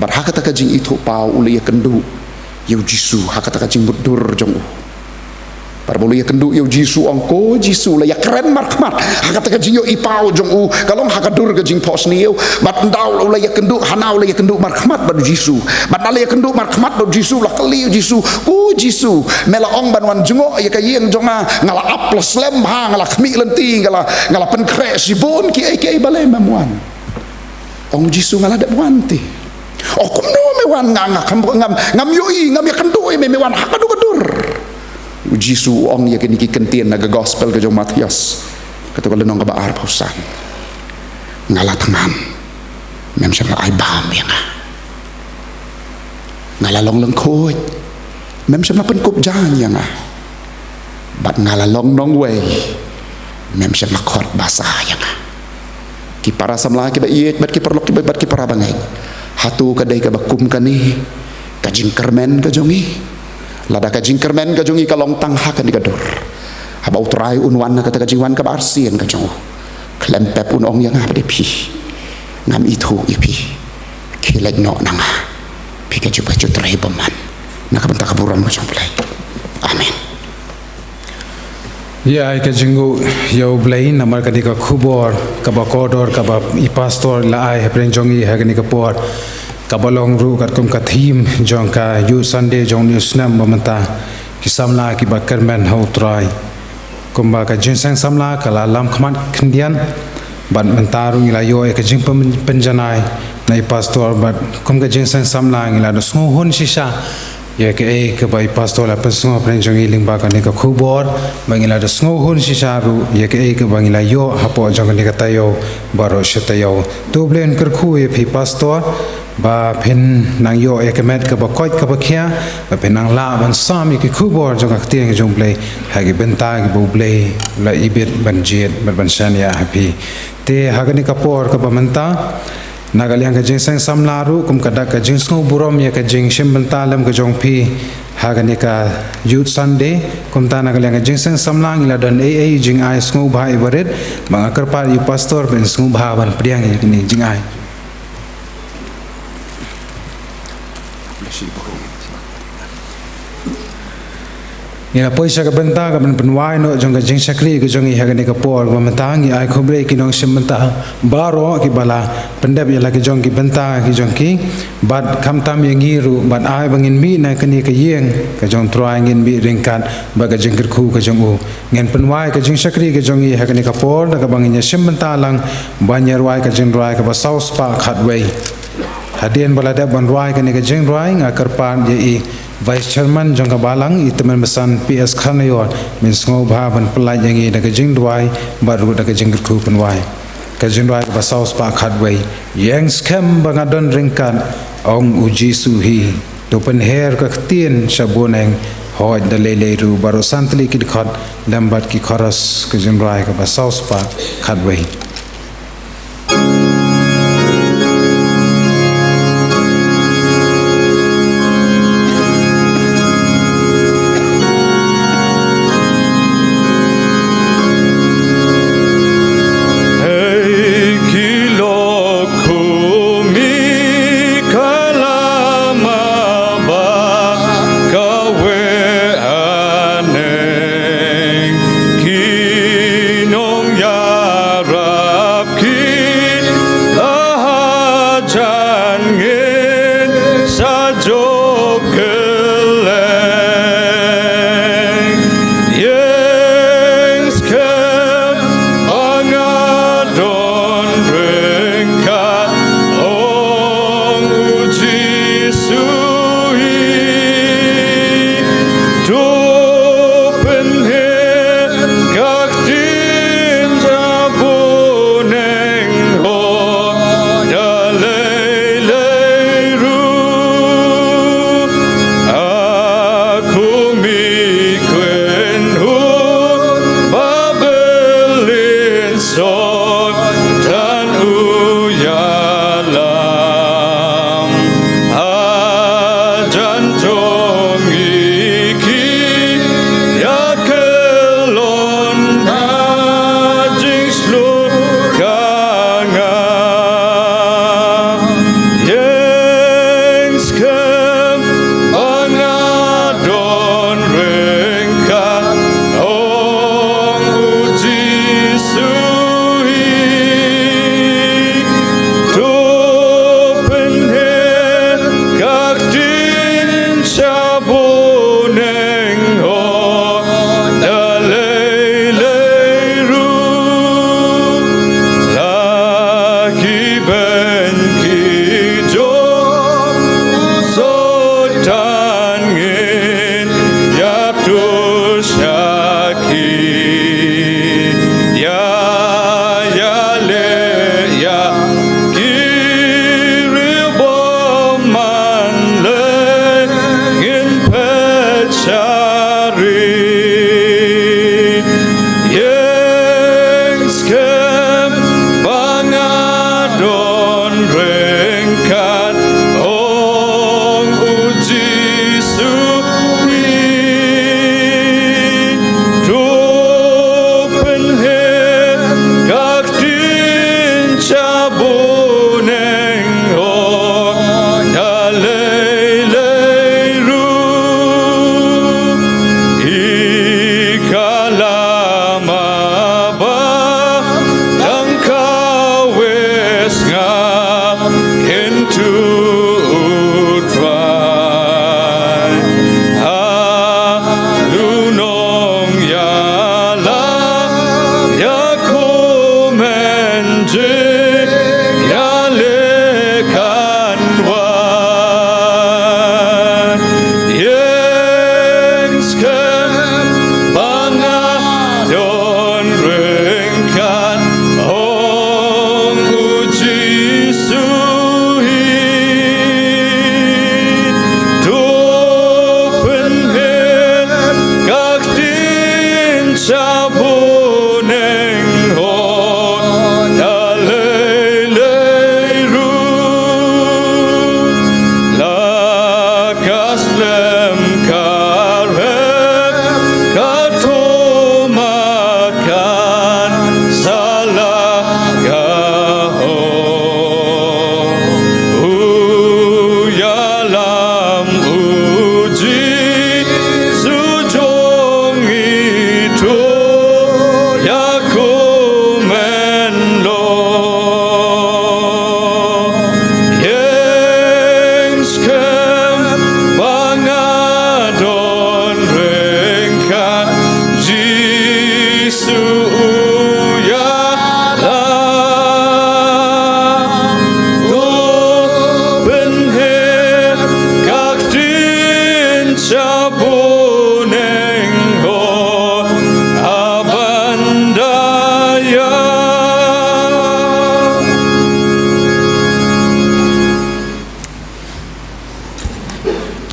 bar hakata ka jing itu pau uli ya kendu yau jisu hakata ka jing mudur jong Parbolo ya kendu yo Jisu angko Jisu la ya keren markmat hakata ka jinyo ipau jong u kalong hakadur ka jing pos niyo bat ndau la ya kendu hanau la ya kendu markmat badu Jisu bat la ya kendu markmat badu Jisu la kali Jisu ku Jisu mela ong ban wan jungo ya ka yeng jonga ngala aplos lem ha ngala khmi lenti ngala pen kre sibon ki ai bale mamuan ong Jisu ngala dak wanti oh kuno me wan ngam yoi ngam ya kendu me wan hakadu kadur Jisu ong ya kini kentien naga gospel ke jong Matias kata kalau nong kabar pausan ngala teman mem sama ai bam ya ngala long lengkoi mem sama penkup jan ya bat ngala long nong wei mem sama khot basa ya ki para samla ki ba iet bat ki perlok ki bat ki para bangai hatu kadai ka bakum kani kajing kermen ka jongi lada ka jingkermen ka jongi kalong tang hak ni kadur habau trai unwan na kata ka jingwan ka barsien ka jong klempep unong yang apa pi ngam itu ipi kilag no nanga pi ka juba chu trai paman na ka benta ka buram ka jong play amen ya ai ka jingu yo blai namar ka dika khubor ka ba kodor ka ba I pastor la ai hepren jongi ha ka ni ka por kabalong ru kat kum kathim jong ka yu Sunday jong news nam mamanta ki samla ki ba kermen ho trai kum ba ka jinsang samla kala lam khmat khndian ban mentaru ngila yo e ka jing penjanai nai pastor bat kum ka jinsang samla ngila do sngo hun sisa ye ke e ka ba pastor la penso pren jong iling ba ka ni ka khubor ba ngila do sngo hun sisa ru ye ke e ka ba ngila yo hapo jong ni ka tayo baro shetayo to blen kar khu e phi pastor ba pen nang yo ekemet ka ba koit ka ba khia ba pen nang la ban sami ki khubor jong ak tiang jong play ha gi benta gi bo play la ibet ban jet ban shania happy te hagani ka por ka ba manta nagaliang ka jing sang samlaru kum ka da ka jing sngo burom ye ka jing shim benta lam ka jong phi hagani ka youth Sunday kum ta nagaliang ka jing sang samlang ila don ai jing ai sngo bhai baret bang akar par yu pastor ben sngo bha ban priang ye ni jing ai ina poisa ka benta ka penwai no jong ka jing sakri ka jong I hagani ka por ba matangi ai khobre ki nong simenta baro ki bala pendap ya lagi jong ki benta ki jong ki bat kham tam ye ngiru bat ai bangin mi na kani ka yeng ka jong troai ngin bi ringkat ba ka jing khu ka jong u ngen penwai ka jing sakri ka jong I hagani ka por da ka bangin ya simenta lang banyer wai ka jing roi ka ba south pa khatwei hadien bala da ban roi ka ni ka jing roi nga karpan ye I Vice Chairman jong ka balang itemen besan PS Khanayor min sngo bha ban plai yangi da ka jing dwai baru da ka jing khu penwai ka jing dwai ba south pa khatwei yang scam ba ngadon ringkan ong uji suhi to pen her ka tien saboneng hoi da lele ru baro santli ki khat lambat ki kharas ka jing dwai ka ba south pa khatwei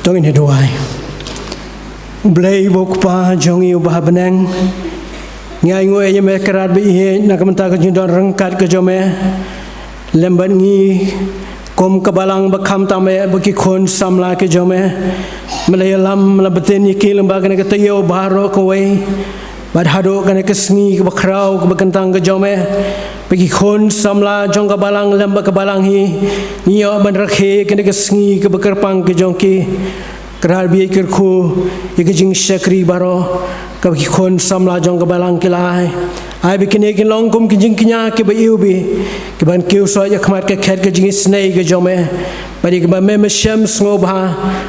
tong ini doai blai bok pa jong yu bah beneng ngai ngoi ye me karat bi he na kamta ka jindon rangkat ka jome lemban ngi kom kabalang bakham tame baki khon samla ke jome malayalam labaten yiki lembaga ne katayo baro ko wei badhado kana kesngi ke bakrau ke bakantang ke jome bagi khon samla jong kabalang lamba kabalang hi niyo ban rakhe kana kesngi ke bakarpang ke jongki kerar bi kerku ye jing syakri baro ke bagi khon samla jong kabalang kilai ai bikini ke longkum ke jing kinya ke bayubi ke ban kiu so ya khamat ke khet ke jing snei ke jome bari ke ba mem sham sngoba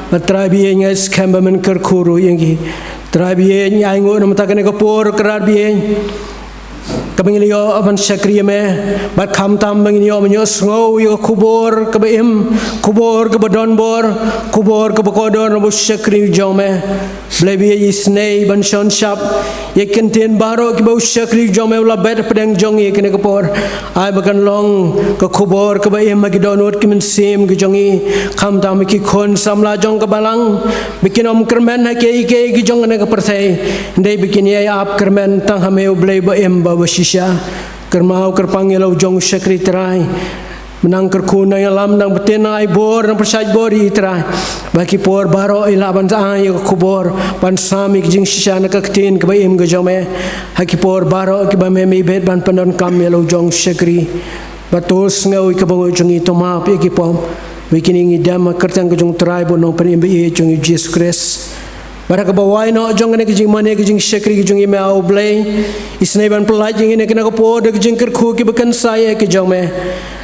batrabi nya skamba men kerkuru yengi trabi nya ngo nam ta ke ko por kerar bi kabingilio aban syakri me bat kham tam bangilio menyo sngo yo kubor ke bim kubor ke badon bor kubor ke bakodor no syakri jome blebi isnei ban shon shap ye kenten baro ke bau syakri jome ula bet pedang jongi ke ne kapor ai bakan long ke kubor ke bim magi donut ke men sim ke jongi kham tam ki khon samla jong ke balang bikin om kermen ha ke jong ne ke persai ndai bikin ye ap kermen tang hame blei ba em ba kermau kerpangilau jong syakri terai menang kerkuna yang lam nang betena ai bor nang persaj bori terai baki por baro ila ban ai ko kubor pan sami jing shisha na kaktin ke baim ke jome haki por baro ke ba memi bet ban pandon kam yelo jong syakri batus ngau ke bango jong itu ma pi ki pom bikini ngi dam kertang ke jong terai bonong pen imbi jong Jesus Christ Baraka bawai no jong ne kijing mane kijing syakri kijing ime au blai isnai ban pelai jing ne kena ko po de kijing kerku ki bekan saya ke jong me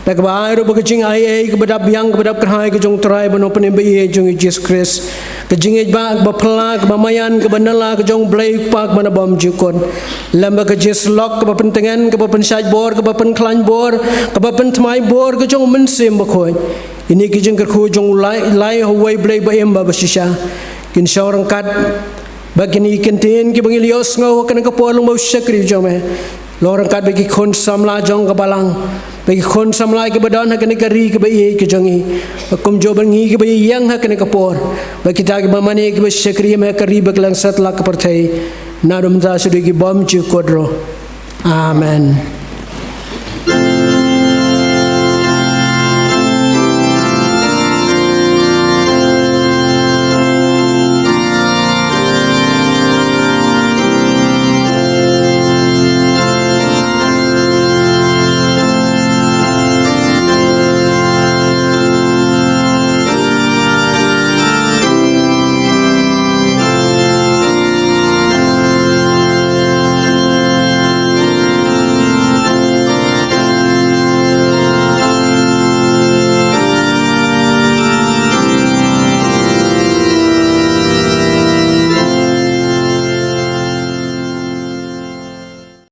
dak ba ro kijing ai ke badap yang ke badap kerhai ke jong trai ban open be jong Jesus Christ kijing ba pela ke bamayan ke banala ke jong blai pak mana bom jukon lamba ke Jesus lock ke pentengan ke pensaj bor ke pen klan bor ke pen tmai bor ke jong mensim bakoi ini kijing kerku jong lai hawai blai ba em ba basisha kin seorang kat bagini kenten ki bangilios ngau kan ka polong mau syakri jome lorang kat bagi khon samla jong ka balang bagi khon samla ke badan kan ka ri ke bai ke jongi kum jo bangi ke bai yang kan ka por bagi ta ke mamane ke syakri me ka ri baklang satla ka perthai nadum ta sudi ki bom chu kodro amen